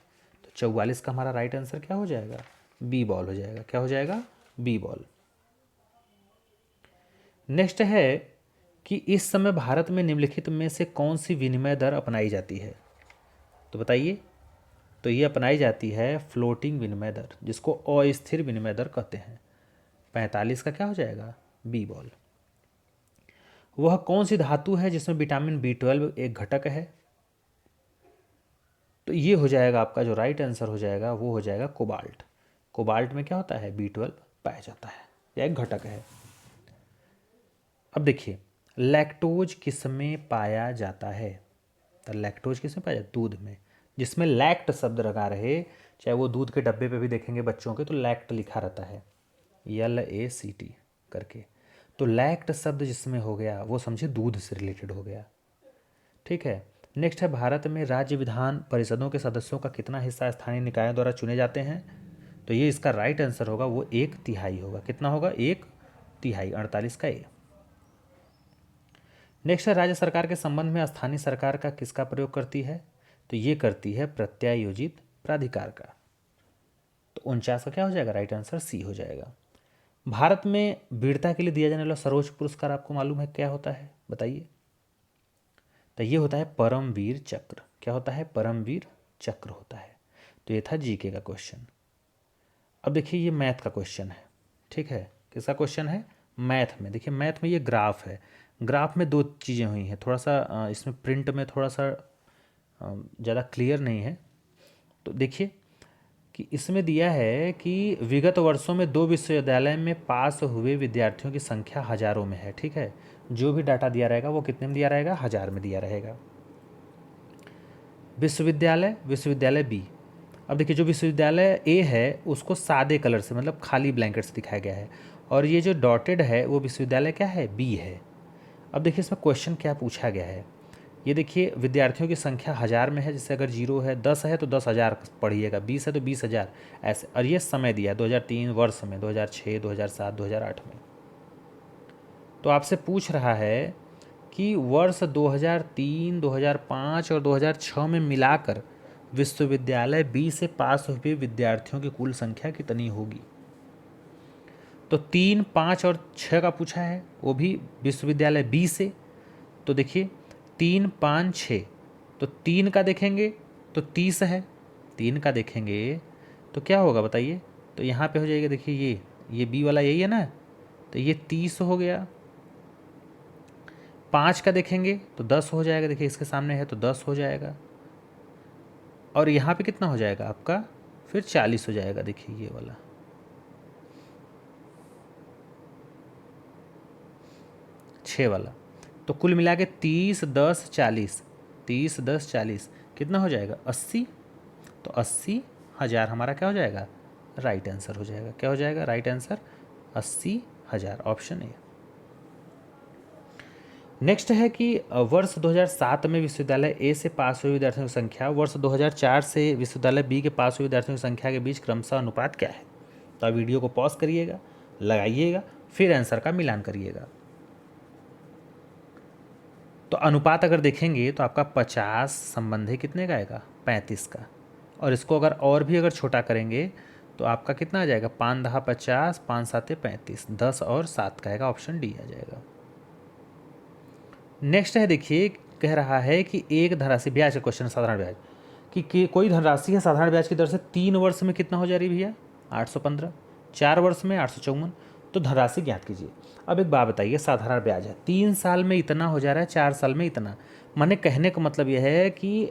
तो 44 का हमारा राइट आंसर क्या हो जाएगा? बी बॉल हो जाएगा। क्या हो जाएगा? B ball. नेक्स्ट है कि इस समय भारत में निम्नलिखित में से कौन सी विनिमय दर अपनाई जाती है? तो बताइए। तो ये अपनाई जाती है फ्लोटिंग विनिमय दर, जिसको अस्थिर विनिमय दर कहते हैं। 45 का क्या हो जाएगा? B ball. वह कौन सी धातु है जिसमें विटामिन B12 एक घटक है? तो ये हो जाएगा आपका जो राइट आंसर हो जाएगा वो हो जाएगा कोबाल्ट। कोबाल्ट में क्या होता है? B12 पाया जाता है, यह एक घटक है। अब देखिए लैक्टोज किसमें पाया जाता है? तो लैक्टोज किसमें पाया जाता है? दूध में। जिसमें लैक्ट शब्द लगा रहे, चाहे वो दूध के डब्बे पे भी देखेंगे बच्चों के तो लैक्ट लिखा रहता है, LACT करके। तो लैक्ट शब्द जिसमें हो गया वो समझिए दूध से रिलेटेड हो गया। ठीक है। नेक्स्ट है भारत में राज्य विधान परिषदों के सदस्यों का कितना हिस्सा स्थानीय निकायों द्वारा चुने जाते हैं? तो ये इसका राइट आंसर होगा वो 1/3 होगा। कितना होगा? 1/3, 48 का ए। नेक्स्ट है राज्य सरकार के संबंध में स्थानीय सरकार का किसका प्रयोग करती है? तो ये करती है प्रत्यायोजित प्राधिकार का। तो 49 का क्या हो जाएगा? राइट आंसर सी हो जाएगा। भारत में वीरता के लिए दिया जाने वाला सर्वोच्च पुरस्कार आपको मालूम है क्या होता है? बताइए। तो ये होता है परमवीर चक्र। क्या होता है? परमवीर चक्र होता है। तो ये था जीके का क्वेश्चन। अब देखिए ये मैथ का क्वेश्चन है। ठीक है, किसका क्वेश्चन है? मैथ में। देखिए मैथ में ये ग्राफ है। ग्राफ में दो चीज़ें हुई हैं, थोड़ा सा इसमें प्रिंट में थोड़ा सा ज़्यादा क्लियर नहीं है। तो देखिए कि इसमें दिया है कि विगत वर्षों में 2 विश्वविद्यालय में पास हुए विद्यार्थियों की संख्या हजारों में है। ठीक है, जो भी डाटा दिया रहेगा वो कितने में दिया रहेगा? 1000 में दिया रहेगा। विश्वविद्यालय बी। अब देखिए जो विश्वविद्यालय ए है उसको सादे कलर से मतलब खाली ब्लैंकेट से दिखाया गया है, और ये जो डॉटेड है वो विश्वविद्यालय क्या है? बी है। अब देखिए इसमें क्वेश्चन क्या पूछा गया है। ये देखिए विद्यार्थियों की संख्या 1000 में है, जैसे अगर 0 है, 10 है तो 10,000 पढ़िएगा, 20 है तो 20,000 ऐसे। और ये समय दिया है 2003 वर्ष में, 2006, 2007, 2008 में। तो आपसे पूछ रहा है कि वर्ष 2003, 2005 और 2006 में मिलाकर विश्वविद्यालय बी से पास हुए विद्यार्थियों की कुल संख्या कितनी होगी? तो 3, 5 और 6 का पूछा है, वो भी विश्वविद्यालय बी से। तो देखिए 3, 5, 6, तो 3 का देखेंगे तो 30 है, 3 का देखेंगे तो क्या होगा बताइए? तो यहाँ पे हो जाएगा, देखिए ये बी वाला यही है ना, तो ये 30 हो गया। 5 का देखेंगे तो 10 हो जाएगा, देखिए इसके सामने है तो 10 हो जाएगा। और यहाँ पे कितना हो जाएगा आपका? फिर 40 हो जाएगा, देखिए ये वाला 6 वाला। तो कुल मिला के 30, 10, 40, 30, 10, 40 कितना हो जाएगा? 80। तो 80,000 हमारा क्या हो जाएगा? राइट आंसर हो जाएगा। क्या हो जाएगा? Right answer 80,000, option A. Next है कि वर्ष 2007 में विश्वविद्यालय ए से पास हुए विद्यार्थियों की संख्या वर्ष 2004 से विश्वविद्यालय बी के पास हुए विद्यार्थियों की संख्या के बीच क्रमशः अनुपात क्या है? तो आप वीडियो को पॉज करिएगा, लगाइएगा, फिर आंसर का मिलान करिएगा। तो अनुपात अगर देखेंगे तो आपका 50 संबंधी कितने का आएगा? 35 का। और इसको अगर और भी अगर छोटा करेंगे तो आपका कितना आ जाएगा? 5 10 50, 5 7 35, 10 और 7 का आएगा, ऑप्शन डी आ जाएगा। नेक्स्ट है देखिए, कह रहा है कि एक धनराशि ब्याज का क्वेश्चन, साधारण ब्याज कि कोई धनराशि है साधारण ब्याज की दर से 3 वर्ष में कितना हो जा रही भैया? 815, 4 वर्ष में 854। तो धनराशि ज्ञात कीजिए। अब एक बात बताइए, साधारण ब्याज है 3 साल में इतना हो जा रहा है, 4 साल में इतना। माने कहने का मतलब यह है कि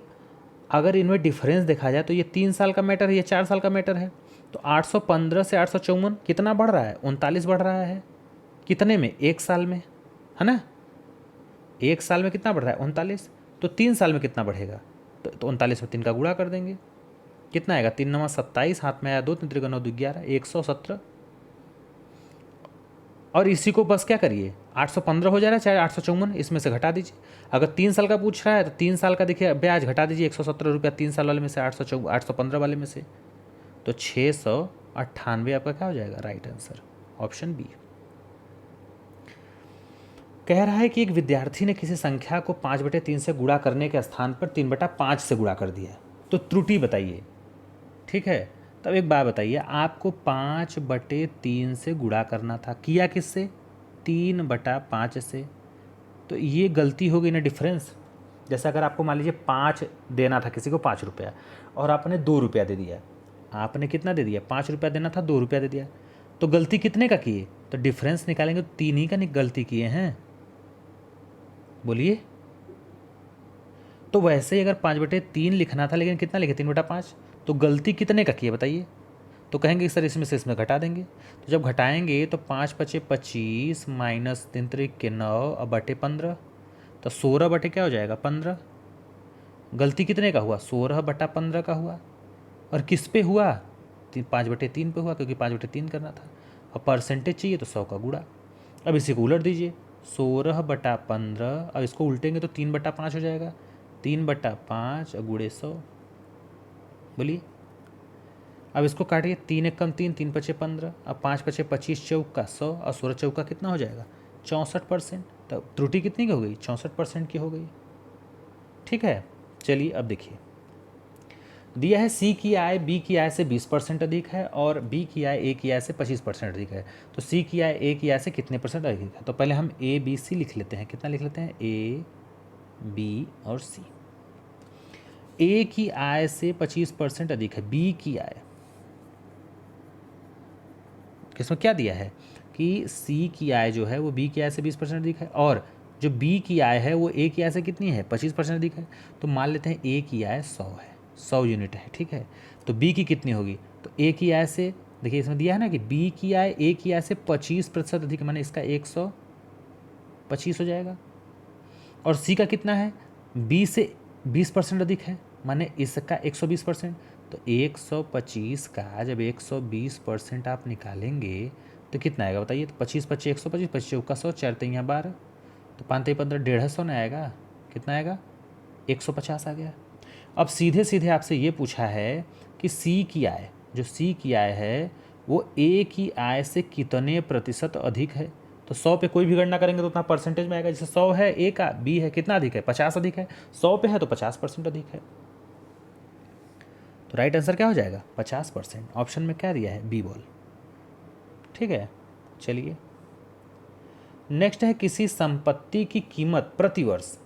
अगर इनमें डिफरेंस देखा जाए तो ये 3 साल का मैटर है, ये 4 साल का मैटर है। तो 815 से 854 कितना बढ़ रहा है? 39 बढ़ रहा है। कितने में? 1 साल में, है ना? 1 साल में कितना बढ़ रहा है? 39। तो 3 साल में कितना बढ़ेगा? तो 39 में 3 का गुणा कर देंगे, कितना आएगा? 3 9 27, हाथ में आया 2, 3 3 9 2 11, 117। और इसी को बस क्या करिए, 815 हो जा रहा है, चाहे 854, इसमें से घटा दीजिए। अगर 3 साल का पूछ रहा है तो 3 साल का देखिए ब्याज घटा दीजिए 117 रुपया 3 साल वाले में से, 815 वाले में से, तो 698 आपका क्या हो जाएगा, राइट आंसर ऑप्शन बी। कह रहा है कि एक विद्यार्थी ने किसी संख्या को 5/3 से गुणा करने के स्थान पर 3/5 से गुणा कर दिया, तो त्रुटि बताइए। ठीक है, तब एक बात बताइए, आपको 5/3 से गुणा करना था, किया किससे, 3/5 से, तो ये गलती हो गई ना, डिफरेंस। जैसे अगर आपको मान लीजिए 5 देना था किसी को, 5 रुपया, और आपने 2 रुपया दे दिया, आपने कितना दे दिया, 5 रुपया देना था, 2 रुपया दे दिया, तो गलती कितने का किए, तो डिफरेंस निकालेंगे तो 3 ही का गलती किए हैं, बोलिए। तो वैसे ही अगर 5/3 लिखना था, लेकिन कितना लिखे, 3/5, तो गलती कितने का किए बताइए, तो कहेंगे सर इसमें से इसमें घटा देंगे, तो जब घटाएंगे तो 5×5 = 25 माइनस 3×3 = 9 और बटे 15, तो 16 बटे क्या हो जाएगा, 15। गलती कितने का हुआ, 16/15 का हुआ, और किस पे हुआ, 5/3 पे हुआ, क्योंकि 5/3 करना था, और परसेंटेज चाहिए तो 100 का गुणा। अब इसी को उलट दीजिए, 16/15, अब इसको उल्टेंगे तो 3/5 हो जाएगा, 3/5 और गुणे 100, बोलिए। अब इसको काटिए, 3 × 3, 3×5 = 15, अब 5×5 = 25, चौका 100, और 16 चौका कितना हो जाएगा, 64%। तो त्रुटि कितनी की हो गई, 64% की हो गई। ठीक है, चलिए अब देखिए, दिया है सी की आय बी की आय से 20% अधिक है, और बी की आय ए की आय से 25% अधिक है, तो सी की आय ए की आय से कितने % अधिक है। तो पहले हम ए बी सी लिख लेते हैं, कितना लिख लेते हैं, ए बी और सी। ए की आय से 25% अधिक है, बी की आय, किसमें क्या दिया है कि सी की आय जो है वो बी की आय से 20% अधिक है, और जो बी की आय है वो ए की आय से कितनी है, 25% अधिक है। तो मान लेते हैं ए की आय 100 है, 100 यूनिट है, ठीक है, तो बी की कितनी होगी, तो ए की आय से, देखिए इसमें दिया है ना कि बी की आय ए की आय से 25% अधिक, माने इसका 125 हो जाएगा, और सी का कितना है, बी से 20% अधिक है, माने इसका 120%। तो 125 का जब 120% आप निकालेंगे तो कितना आएगा बताइए, तो 25×25 = 125, 25 चौका 100, 4 × 12, तो 5 × 15 150 ना आएगा, कितना आएगा, 150 आ गया। अब सीधे सीधे आपसे ये पूछा है कि सी की आय, जो सी की आय है वो ए की आय से कितने % अधिक है, तो 100 पे कोई भी गणना करेंगे तो उतना परसेंटेज में आएगा, जैसे 100 है ए का, बी है कितना अधिक है, 50 अधिक है, 100 पे है तो 50% अधिक है, तो राइट आंसर क्या हो जाएगा, 50%। ऑप्शन में क्या दिया है, बी बॉल। ठीक है, चलिए नेक्स्ट है, किसी संपत्ति की कीमत प्रति वर्ष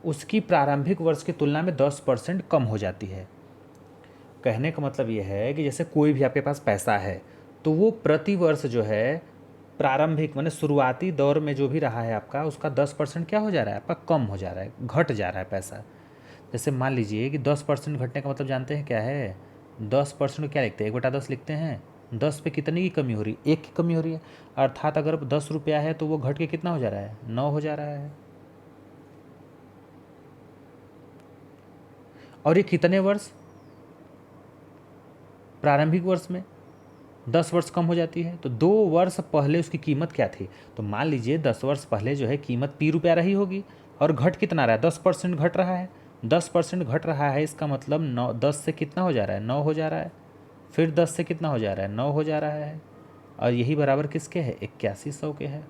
उसकी प्रारंभिक वर्ष की तुलना में 10% कम हो जाती है। कहने का मतलब ये है कि जैसे कोई भी आपके पास पैसा है तो वो प्रति वर्ष जो है प्रारंभिक माने शुरुआती दौर में जो भी रहा है आपका, उसका 10% क्या हो जा रहा है, आपका कम हो जा रहा है, घट जा रहा है पैसा। जैसे मान लीजिए कि 10% घटने का मतलब जानते हैं क्या है, 10% को क्या लिखते हैं, 1/10 लिखते हैं, 10 पे कितने की कमी हो रही है, 1 की कमी हो रही है, अर्थात अगर 10 रुपया है तो वो घट के कितना हो जा रहा है, 9 हो जा रहा है। और ये कितने वर्ष, प्रारंभिक वर्ष में 10 वर्ष कम हो जाती है, तो 2 वर्ष पहले उसकी कीमत क्या थी, तो मान लीजिए 10 वर्ष पहले जो है कीमत P रही होगी, और घट कितना रहा है, 10% घट रहा है, 10% घट रहा है, इसका मतलब 9, 10 से कितना हो जा रहा है, 9 हो जा रहा है, फिर 10 से कितना हो जा रहा है, 9 हो जा रहा है, और यही बराबर किसके है, 8100 के है।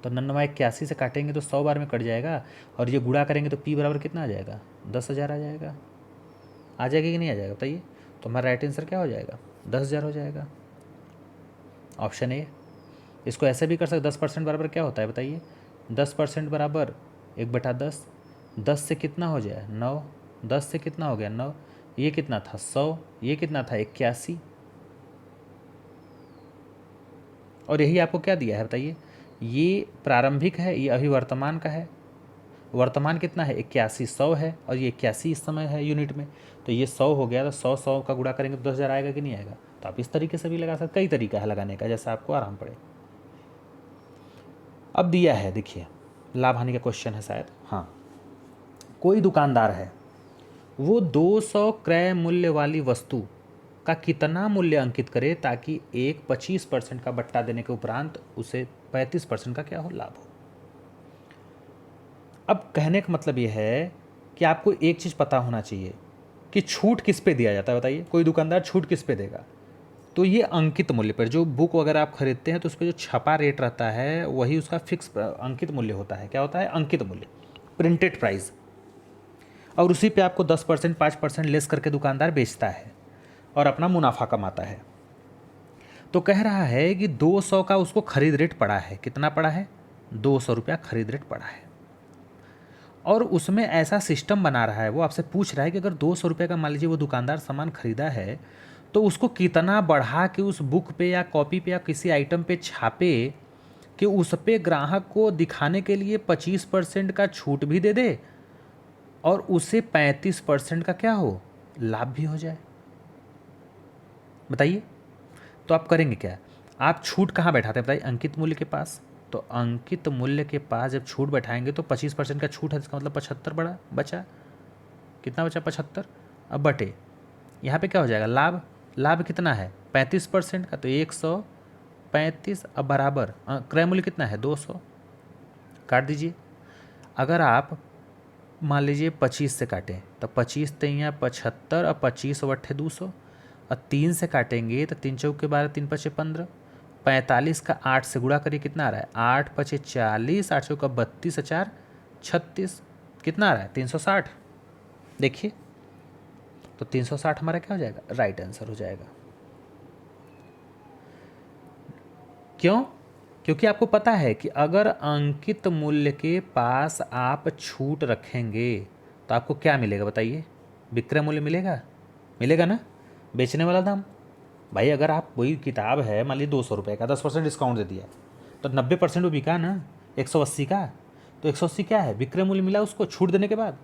तो 99 से काटेंगे तो 100 बार में कट जाएगा, और ये गुणा करेंगे तो P बराबर कितना आ जाएगा, 10,000 आ जाएगा। आ जाएगा कि नहीं आ जाएगा बताइए, तो हमारा राइट आंसर क्या हो जाएगा, 10,000 हो जाएगा, ऑप्शन ए। इसको ऐसे भी कर सकते, 10% बराबर क्या होता है बताइए, 10% बराबर 1/10, 10 से कितना हो जाए 9, 10 से कितना हो गया 9, ये कितना था 100, ये कितना था 81, और यही आपको क्या दिया है बताइए, ये प्रारंभिक है, ये अभी वर्तमान का है, वर्तमान कितना है 81, 100 है, और ये 81 इस समय है यूनिट में, तो ये 100 हो गया, तो 100 का गुणा करेंगे तो 10,000 आएगा कि नहीं आएगा। तो आप इस तरीके से भी लगा सकते, कई तरीका है लगाने का, जैसा आपको आराम पड़े। अब दिया है, देखिए लाभ हानि का क्वेश्चन है शायद, हाँ, कोई दुकानदार है, वो 200 क्रय मूल्य वाली वस्तु का कितना मूल्य अंकित करे ताकि एक 25% का बट्टा देने के उपरांत उसे 35% का क्या हो, लाभ हो। अब कहने का मतलब ये है कि आपको एक चीज़ पता होना चाहिए कि छूट किस पे दिया जाता है। बताइए, कोई दुकानदार छूट किस पे देगा? तो ये अंकित मूल्य पर, जो बुक वगैरह आप खरीदते हैं तो उस पर जो छपा रेट रहता है वही उसका फिक्स अंकित मूल्य होता है। क्या होता है? अंकित मूल्य, प्रिंटेड प्राइस। और उसी पे आपको 10% 5% लेस करके दुकानदार बेचता है और अपना मुनाफा कमाता है। तो कह रहा है कि 200 का उसको खरीद रेट पड़ा है। कितना पड़ा है? 200 रुपया खरीद रेट पड़ा है। और उसमें ऐसा सिस्टम बना रहा है, वो आपसे पूछ रहा है कि अगर 200 रुपये का मान लीजिए वो दुकानदार सामान खरीदा है तो उसको कितना बढ़ा के उस बुक पे या कॉपी पे या किसी आइटम पे छापे कि उस पे ग्राहक को दिखाने के लिए 25% का छूट भी दे दे और उसे 35% का क्या हो, लाभ भी हो जाए। बताइए, तो आप करेंगे क्या? आप छूट कहाँ बैठाते हैं? बताइए, अंकित मूल्य के पास। तो अंकित मूल्य के पास जब छूट बैठाएंगे तो 25% का छूट है, इसका मतलब 75 बड़ा बचा। कितना बचा? 75। अब बटे यहाँ पे क्या हो जाएगा? लाभ। लाभ कितना है? 35% का, तो 135। अब बराबर क्रय मूल्य कितना है? 200। काट दीजिए। अगर आप मान लीजिए 25 से काटें तो 25 यहाँ 75 और 25 बट्ठे 200 और 3 से काटेंगे तो 3 चौके 12 3 पचे 15। 45 का 8 से गुणा करिए, कितना आ रहा है? 8 पचे 40, 8 चौका 32 4 36। कितना आ रहा है? 360। देखिए, तो 360 हमारा क्या हो जाएगा? राइट आंसर हो जाएगा। क्यों? क्योंकि आपको पता है कि अगर अंकित मूल्य के पास आप छूट रखेंगे तो आपको क्या मिलेगा? बताइए, विक्रय मूल्य मिलेगा। मिलेगा ना, बेचने वाला दाम। भाई अगर आप वही किताब है मान लीजिए 200 रुपये का, 10% डिस्काउंट दे दिया तो 90% वो बिका ना, 180 का। तो 180 क्या है? विक्रय मूल्य मिला उसको छूट देने के बाद।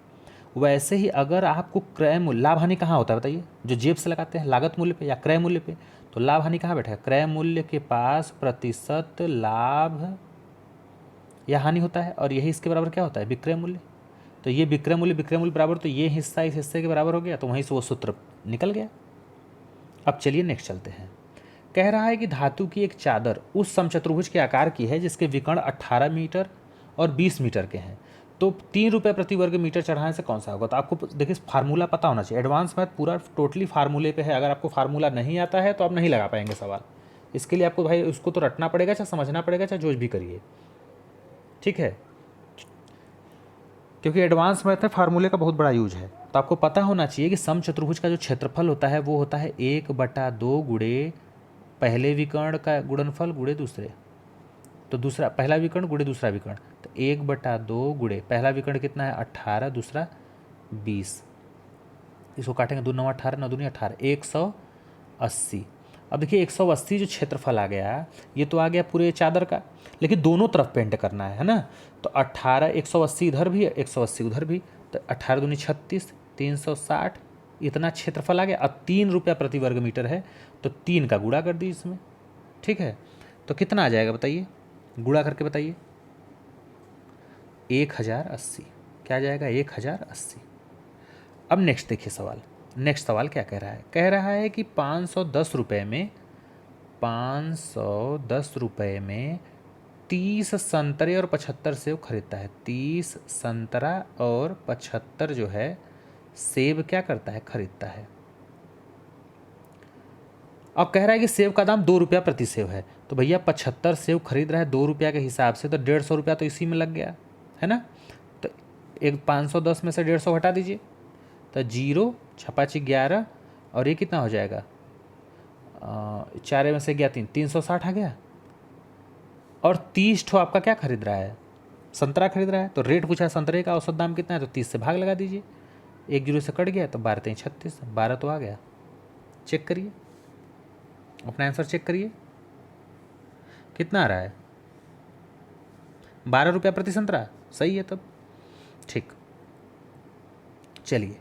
वैसे ही अगर आपको क्रय मूल्य, लाभ हानि कहाँ होता है बताइए? जो जेब से लगाते हैं, लागत मूल्य पे या क्रय मूल्य पे। तो लाभ हानि कहाँ बैठा है? क्रय मूल्य के पास प्रतिशत लाभ या हानि होता है और यही इसके बराबर क्या होता है? विक्रय मूल्य। तो ये विक्रय मूल्य बराबर, तो ये हिस्सा इस हिस्से के बराबर हो गया, तो वहीं से वो सूत्र निकल गया। अब चलिए नेक्स्ट चलते हैं। कह रहा है कि धातु की एक चादर उस समचतुर्भुज के आकार की है जिसके विकर्ण 18 मीटर और 20 मीटर के हैं, तो 3 रुपये प्रति वर्ग मीटर चढ़ाने से कौन सा होगा? तो आपको देखिए फार्मूला पता होना चाहिए। एडवांस मैथ पूरा टोटली फार्मूले पे है। अगर आपको फार्मूला नहीं आता है तो आप नहीं लगा पाएंगे सवाल। इसके लिए आपको भाई उसको तो रटना पड़ेगा, चाहे समझना पड़ेगा, चाहे जो भी करिए, ठीक है? क्योंकि एडवांस मैथ में फार्मूले का बहुत बड़ा यूज है। तो आपको पता होना चाहिए कि समचतुर्भुज का जो क्षेत्रफल होता है वो होता है 1/2 गुणे पहले विकर्ण का गुणनफल गुणे दूसरे। तो दूसरा, पहला विकर्ण गुणे दूसरा विकर्ण, तो 1/2 गुणे पहला विकर्ण कितना है? 18, दूसरा 20। इसको काटेंगे, 2 9 18, 9 दूनी 18, 180। अब देखिए 180 जो क्षेत्रफल आ गया, ये तो आ गया पूरे चादर का, लेकिन दोनों तरफ पेंट करना है ना। तो 18, 180 इधर भी है, 180 उधर भी, तो 18 दूनी 36, 360 इतना क्षेत्रफल आ गया। अब 3 रुपया प्रति वर्ग मीटर है तो 3 का गुणा कर दी इसमें, ठीक है? तो कितना आ जाएगा बताइए? गुणा करके बताइए। 1080। क्या आ जाएगा? 1080। अब नेक्स्ट देखिए सवाल। नेक्स्ट सवाल क्या कह रहा है? कह रहा है कि 510 रुपये में 510 रुपये में 30 संतरे और 75 सेब खरीदता है। 30 संतरा और 75 जो है सेब क्या करता है? खरीदता है। अब कह रहा है कि सेब का दाम 2 रुपया प्रति सेब है। तो भैया 75 सेब खरीद रहा है 2 रुपया के हिसाब से, तो 150 रुपया तो इसी में लग गया है ना। तो एक 510 में से 150 हटा दीजिए, तो 0 छपाची 11 और ये कितना हो जाएगा? 4 में से गया 3, 360 आ गया। और 30 ठो आपका क्या खरीद रहा है? संतरा खरीद रहा है। तो रेट पूछा है संतरे का, औसत दाम कितना है? तो 30 से भाग लगा दीजिए, 1 0 से कट गया, तो 12 3 36, 12 तो आ गया। चेक करिए, अपना आंसर चेक करिए, कितना आ रहा है? 12 रुपया प्रति संतरा, सही है तब, ठीक। चलिए,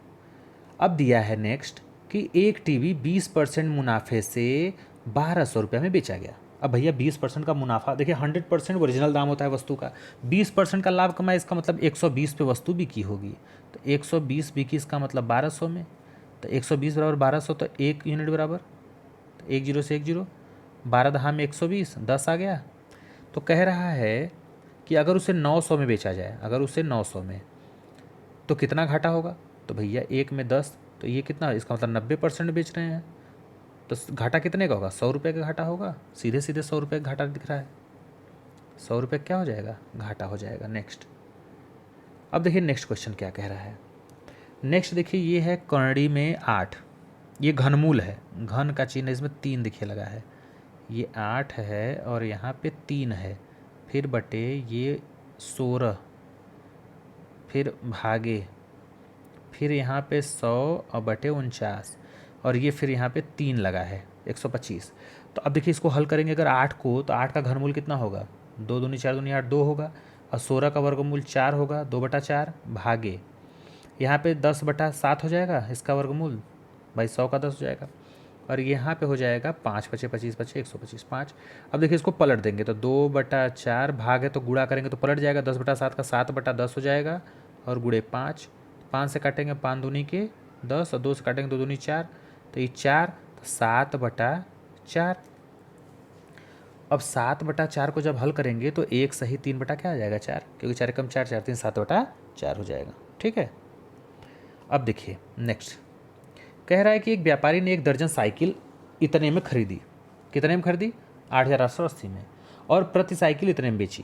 अब दिया है नेक्स्ट कि एक टीवी 20% मुनाफे से 1200 रुपये में बेचा गया। अब भैया 20% का मुनाफा, देखिए 100% ओरिजिनल दाम होता है वस्तु का, 20% का लाभ कमाए, इसका मतलब 120 पे वस्तु बिकी होगी। तो 120 बिकी, इसका मतलब 1200 में, तो 120 बराबर 1200, तो 1 यूनिट बराबर, तो 1 0 से 1 0, 12 दहा में 120, 10 आ गया। तो कह रहा है कि अगर उसे 900 में बेचा जाए, अगर उसे 900 में, तो कितना घाटा होगा? तो भैया 1 में 10, तो ये कितना, इसका मतलब 90% बेच रहे हैं, तो घाटा कितने का होगा? 100 रुपये का घाटा होगा। सीधे सीधे 100 रुपये का घाटा दिख रहा है। 100 रुपये क्या हो जाएगा? घाटा हो जाएगा। नेक्स्ट, अब देखिए नेक्स्ट क्वेश्चन क्या कह रहा है। नेक्स्ट देखिए, ये है कर्णी में 8, ये घनमूल है, घन का चिन्ह इसमें 3 दिखे लगा है, ये 8 है और यहाँ पे 3 है, फिर बटे ये 16, फिर भागे, फिर यहाँ पे 100 और बटे 49, और ये फिर यहाँ पे 3 लगा है 125। तो अब देखिए इसको हल करेंगे अगर 8 को, तो 8 का घनमूल कितना होगा? 2 दूनी 4 दूनी 8, 2 होगा, और 16 का वर्गमूल 4 होगा, 2/4 भागे, यहाँ पे 10/7 हो जाएगा इसका वर्गमूल, भाई 100 का 10 हो जाएगा, और यहाँ पे हो जाएगा 5 बचे 25 बचे 125 5। अब देखिए इसको पलट देंगे तो 2/4 भाग है तो गुणा करेंगे तो पलट जाएगा, 10/7 का 7/10 हो जाएगा, और गुणे 5, 5 से काटेंगे 5 दूनी के 10, और 2 से काटेंगे 2 दूनी 4, तो ये 4, तो 7/4। अब 7/4 को जब हल करेंगे तो 1 सही 3 बटा क्या आ जाएगा? 4, क्योंकि 4 कम 4 4 3 7/4 हो जाएगा। ठीक है, अब देखिए नेक्स्ट कह रहा है कि एक व्यापारी ने 1 दर्जन साइकिल इतने में खरीदी। कितने में खरीदी? 8,880 में, और प्रति साइकिल इतने में बेची।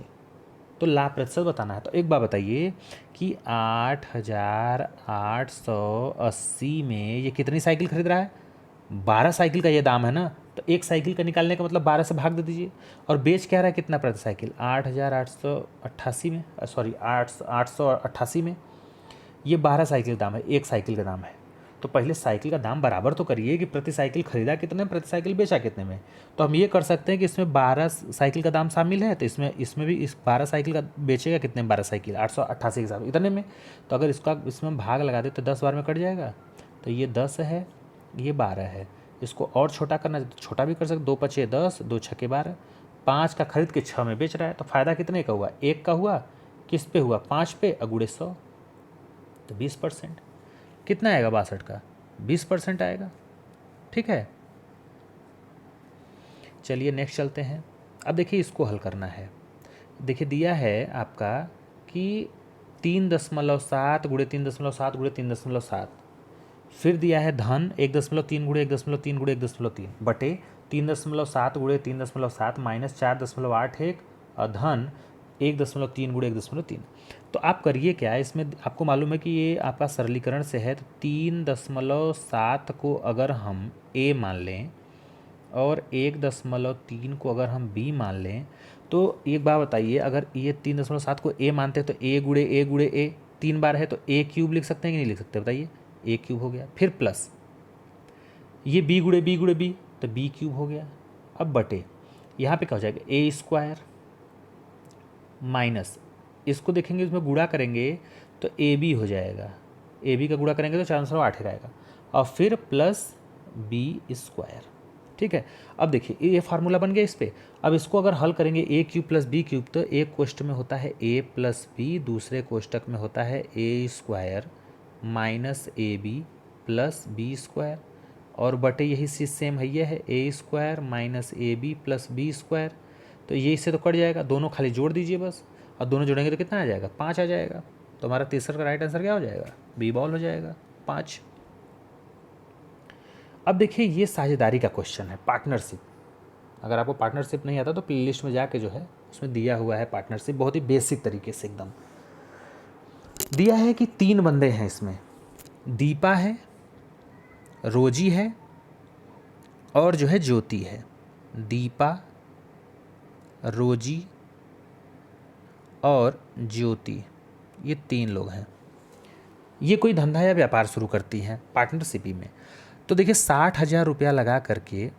तो लाभ प्रतिशत बताना है। तो एक बात बताइए कि 8,880 में ये कितनी साइकिल खरीद रहा है? 12 साइकिल का ये दाम है ना, तो एक साइकिल का निकालने का मतलब 12 से भाग दे दीजिए। और बेच क्या रहा है कितना प्रति साइकिल? 8,888 में, सॉरी 888 में। ये 12 साइकिल का दाम है, एक साइकिल का दाम है। तो पहले साइकिल का दाम बराबर तो करिए कि प्रति साइकिल खरीदा कितने में, प्रति साइकिल बेचा कितने में। तो हम ये कर सकते हैं कि इसमें 12 साइकिल का दाम शामिल है, तो इसमें भी इस 12 साइकिल का बेचेगा कितने में? 12 साइकिल 888 के हिसाब इतने में। तो अगर इसका इसमें भाग लगा दे तो 10 बार में कट जाएगा। तो ये 10 है, ये 12 है। इसको और छोटा करना है तो छोटा भी कर सकते, 2 पचे 10, 2 छके 12। 5 का खरीद के 6 में बेच रहा है, तो फ़ायदा कितने का हुआ? 1 का हुआ। किस पे हुआ? 5 पे, अगुड़े 100, तो 20%। कितना आएगा 62 का? 20% आएगा। ठीक है, चलिए नेक्स्ट चलते हैं। अब देखिए इसको हल करना है। देखिए दिया है आपका कि 3.7 गुणे 3.7 गुणे 3.7, फिर दिया है धन 1.3 गुणे 1.3 गुणे 1.3 बटे 3.7 गुणे 3.7 माइनस 4.81 और धन 1.3 गुणे 1.3। तो आप करिए क्या, इसमें आपको मालूम है कि ये आपका सरलीकरण से है, तो 3.7 को अगर हम a मान लें और 1.3 को अगर हम b मान लें, तो एक बात बताइए, अगर ये 3.7 को a मानते हैं तो a गुणे a 3 बार है, तो a क्यूब लिख सकते हैं कि नहीं लिख सकते? बताइए, a क्यूब हो गया। फिर प्लस ये b गुणे b, तो b क्यूब हो गया। अब बटे यहाँ पे क्या हो जाएगा? a स्क्वायर माइनस, इसको देखेंगे इसमें गुणा करेंगे तो ए बी हो जाएगा, ए बी का गुणा करेंगे तो 408 आएगा, और फिर प्लस बी स्क्वायर। ठीक है, अब देखिए ये फार्मूला बन गया इस पर। अब इसको अगर हल करेंगे ए क्यूब प्लस बी क्यूब, तो एक कोष्टक में होता है ए प्लस बी, दूसरे कोष्टक में होता है A square minus A B plus B square, और बटे यही चीज़ सेम है, ये है A square minus A B plus B square. तो ये इससे तो कट जाएगा, दोनों खाली जोड़ दीजिए बस, और दोनों जोड़ेंगे तो कितना आ जाएगा? 5 आ जाएगा। तो हमारा तीसरा का राइट आंसर क्या हो जाएगा? बी बॉल हो जाएगा, 5। अब देखिए ये साझेदारी का क्वेश्चन है, पार्टनरशिप। अगर आपको पार्टनरशिप नहीं आता तो प्ले लिस्ट में जाके जो है उसमें दिया हुआ है पार्टनरशिप, बहुत ही बेसिक तरीके से एकदम दिया है कि 3 बंदे हैं इसमें, दीपा है, रोजी है और जो है ज्योति है। दीपा, रोजी और ज्योति, ये 3 लोग हैं। ये कोई धंधा या व्यापार शुरू करती हैं पार्टनरशिप में। तो देखिए 60,000 रुपया लगा करके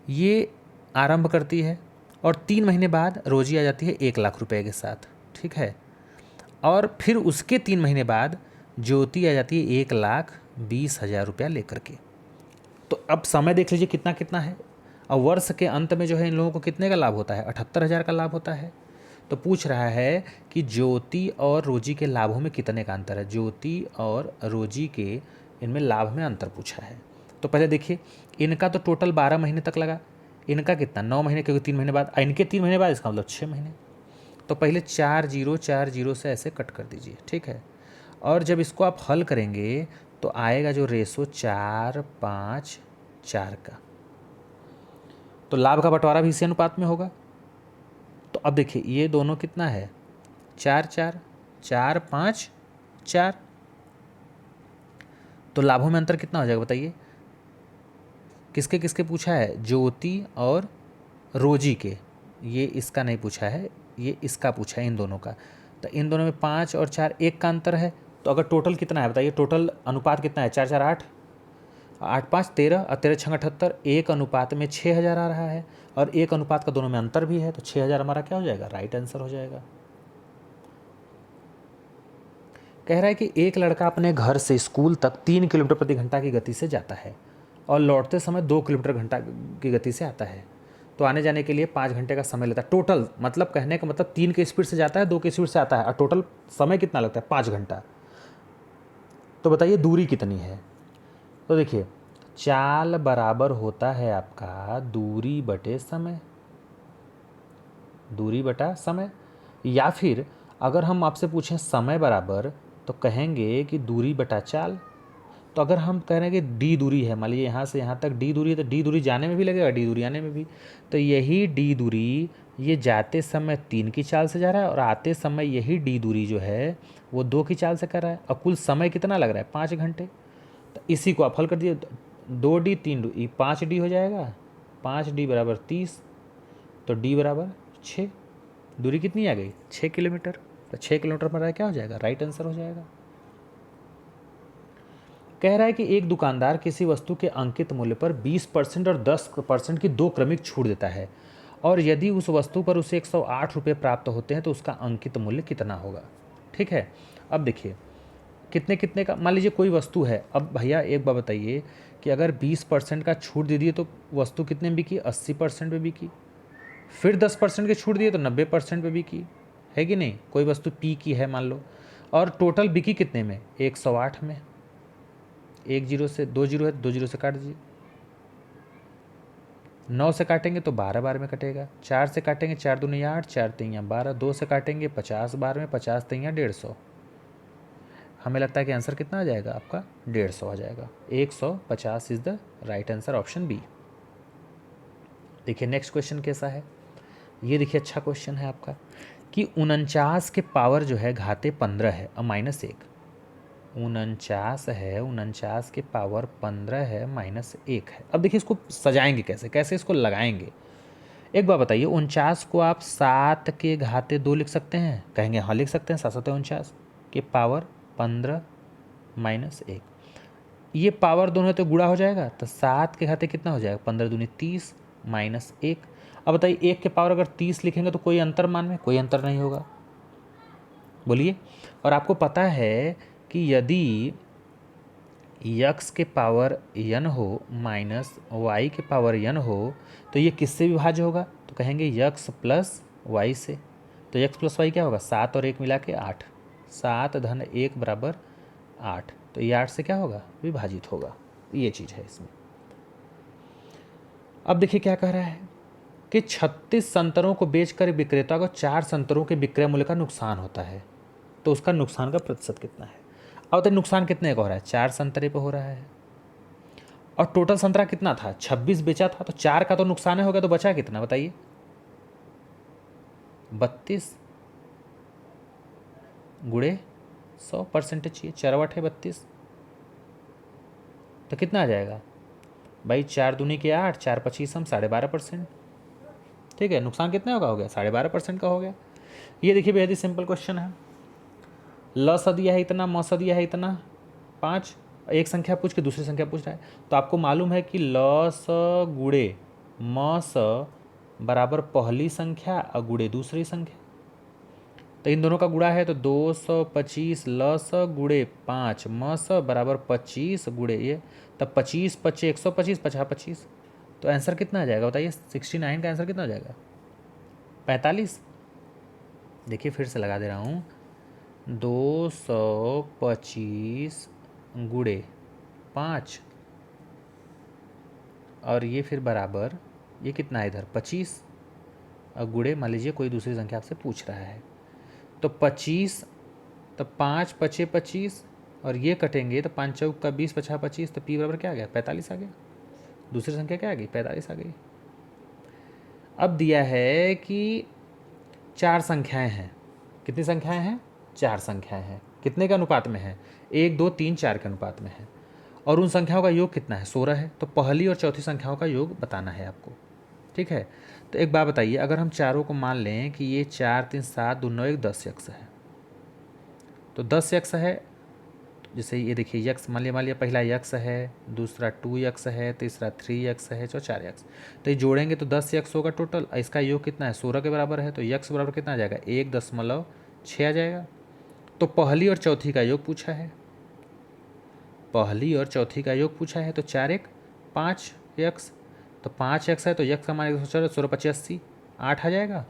ये आरंभ करती है, और 3 महीने बाद रोजी आ जाती है 1 लाख रुपए के साथ। ठीक है, और फिर उसके 3 महीने बाद ज्योति आ जाती है 1,20,000 रुपया लेकर के। तो अब समय देख लीजिए कितना कितना है, और वर्ष के अंत में जो है इन लोगों को कितने का लाभ होता है? 78,000 का लाभ होता है। तो पूछ रहा है कि ज्योति और रोजी के लाभों में कितने का अंतर है। ज्योति और रोजी के इनमें लाभ में अंतर पूछा है। तो पहले देखिए इनका तो टोटल 12 महीने तक लगा, इनका कितना 9 महीने, क्योंकि 3 महीने बाद, इनके 3 महीने बाद, इसका मतलब 6 महीने। तो पहले 4 0 से ऐसे कट कर दीजिए, ठीक है। और जब इसको आप हल करेंगे तो आएगा जो रेशो 4 5 4 का, तो लाभ का बंटवारा भी इसी अनुपात में होगा। तो अब देखिए ये दोनों कितना है 4 4 4 5 4, तो लाभों में अंतर कितना हो जाएगा बताइए। किसके किसके पूछा है, ज्योति और रोजी के, ये इसका नहीं पूछा है, ये इसका पूछा है, इन दोनों का। तो इन दोनों में 5 और 4 1 का अंतर है। तो अगर टोटल कितना है बताइए, टोटल अनुपात कितना है, 4 4 8, 8 5 13 और 13 6 78, 1 अनुपात में 6000 आ रहा है। और 1 अनुपात का दोनों में अंतर भी है, तो 6000 हमारा क्या हो जाएगा, राइट आंसर हो जाएगा। कह रहा है कि एक लड़का अपने घर से स्कूल तक 3 किलोमीटर प्रति घंटा की गति से जाता है और लौटते समय 2 किलोमीटर घंटा की गति से आता है, तो आने जाने के लिए 5 घंटे का समय लेता है। टोटल मतलब कहने का मतलब 3 के स्पीड से जाता है, 2 के स्पीड से आता है, और टोटल समय कितना लगता है 5 घंटा। तो बताइए दूरी कितनी है। तो देखिए चाल बराबर होता है आपका दूरी बटे समय, दूरी बटा समय। या फिर अगर हम आपसे पूछें समय बराबर, तो कहेंगे कि दूरी बटा चाल। तो अगर हम कह रहे हैं कि डी दूरी है, मान लीजिए यहाँ से यहाँ तक डी दूरी है, तो डी दूरी जाने में भी लगेगा, डी दूरी आने में भी। तो यही डी दूरी ये जाते समय 3 की चाल से जा रहा है, और आते समय यही डी दूरी जो है वो 2 की चाल से कर रहा है, और कुल समय कितना लग रहा है 5 घंटे। तो इसी को आप हल कर दिए, 2D 3D 5D हो जाएगा, 5D बराबर 30, तो D बराबर 6। दूरी कितनी आ गई 6 किलोमीटर। तो 6 किलोमीटर पर क्या हो जाएगा, राइट आंसर हो जाएगा। कह रहा है कि एक दुकानदार किसी वस्तु के अंकित मूल्य पर 20% और 10% की 2 क्रमिक छूट देता है, और यदि उस वस्तु पर उसे 108 रुपये प्राप्त होते हैं तो उसका अंकित मूल्य कितना होगा। ठीक है, अब देखिए कितने कितने का, मान लीजिए कोई वस्तु है। अब भैया एक बात बताइए कि अगर 20% का छूट दे दिए तो वस्तु कितने में बिकी, 80% पे बिकी। फिर 10% की छूट दिए तो 90% पे बिकी, है कि नहीं। कोई वस्तु पी की है मान लो, और टोटल बिकी कितने में 108 में। 1 जीरो से 2 जीरो है, 2 जीरो से काट दीजिए। 9 से काटेंगे तो 12 बार में कटेगा। 4 से काटेंगे 4 दूनी 8, 4 3 12। 2 से काटेंगे 50 बार में, 50 3 150। हमें लगता है कि आंसर कितना आ जाएगा आपका 150 आ जाएगा। 150 is the right answer, option B. देखिए नेक्स्ट क्वेश्चन कैसा है, ये देखिए अच्छा क्वेश्चन है आपका कि 49 के पावर जो है घाते 15 है और -1। 49 है, 49 के पावर 15 है, -1 है। अब देखिए इसको सजाएंगे कैसे, कैसे इसको लगाएंगे। एक बार बताइए 49 को आप 7 के घाते 2 लिख सकते हैं, कहेंगे हाँ लिख सकते हैं। 7 7 49 के पावर 15 -1, ये पावर दोनों है तो गुणा हो जाएगा, तो 7 के घाते कितना हो जाएगा 15 दूनी 30 -1। अब बताइए 1 के पावर अगर 30 लिखेंगे तो कोई अंतर मान में कोई अंतर नहीं होगा, बोलिए। और आपको पता है कि यदि यक्स के पावर n हो माइनस वाई के पावर n हो तो ये किससे विभाज्य होगा, तो कहेंगे यक्स प्लस वाई से। तो यक्स प्लस वाई क्या होगा, 7 और 1 मिला के 8, 7 धन 1 बराबर 8। तो ये 8 से क्या होगा, विभाजित होगा। ये चीज़ है इसमें। अब देखिए क्या कह रहा है कि 36 संतरों को बेचकर विक्रेता को 4 संतरों के विक्रय मूल्य का नुकसान होता है, तो उसका नुकसान का प्रतिशत कितना है। अब तो नुकसान कितने का हो रहा है, 4 संतरे पे हो रहा है, और टोटल संतरा कितना था 26 बेचा था, तो 4 का तो नुकसान हो गया, तो बचा कितना बताइए 32 गुणे 100% चाहिए, 4 है 32, तो कितना आ जाएगा भाई 4 दूनी के 8, 4 25 हम 12.5%। ठीक है, नुकसान कितने होगा, हो गया 12.5% का हो गया। ये देखिए बेहद ही सिंपल क्वेश्चन है। ल स दिया है इतना, म स दिया है इतना 5, एक संख्या पूछ के दूसरी संख्या पूछ रहा है, तो आपको मालूम है कि ल स गुणे म स बराबर पहली संख्या और गुणे दूसरी संख्या। तो इन दोनों का गुणा है तो 225 ल स गुणे 5 म स बराबर 25 गुणे ये, तब 25 25 125 50 25। तो आंसर कितना आ जाएगा बताइए, 69 का आंसर कितना हो जाएगा 45। देखिए फिर से लगा दे रहा हूँ, 225 गुणे 5 और ये फिर बराबर ये कितना है इधर 25, और गुड़े मान लीजिए कोई दूसरी संख्या आपसे पूछ रहा है, तो 25, तो 5 पचे 25, और ये कटेंगे तो 5 चौक का 20 पछा 25, तो पी बराबर क्या आ गया 45 आ गया। दूसरी संख्या क्या आ गई 45 आ गई। अब दिया है कि 4 संख्याएं हैं। कितनी संख्याएं हैं 4 संख्याएं हैं। कितने के अनुपात में है 1 2 3 4 के अनुपात में है, और उन संख्याओं का योग कितना है 16 है। तो पहली और चौथी संख्याओं का योग बताना है आपको, ठीक है। तो एक बात बताइए, अगर हम चारों को मान लें कि ये 4 3 7 2 9 1 10 यक्स है, तो 10 यक्स है। जैसे ये देखिए यक्स मान लिया पहला यक्स है, दूसरा 2 यक्स है, तीसरा 3 यक्स है, चौथा 4 यक्स। तो ये जोड़ेंगे तो 10 यक्स होगा टोटल। इसका योग कितना है 16 के बराबर है, तो यक्स बराबर कितना आ जाएगा 1.6 आ जाएगा। तो पहली और चौथी का योग पूछा है, पहली और चौथी का योग पूछा है, तो 4 1 5 यक्स। तो 5 यक्स है तो यक्स का मान 116, 16 25 80, 8 आ जाएगा।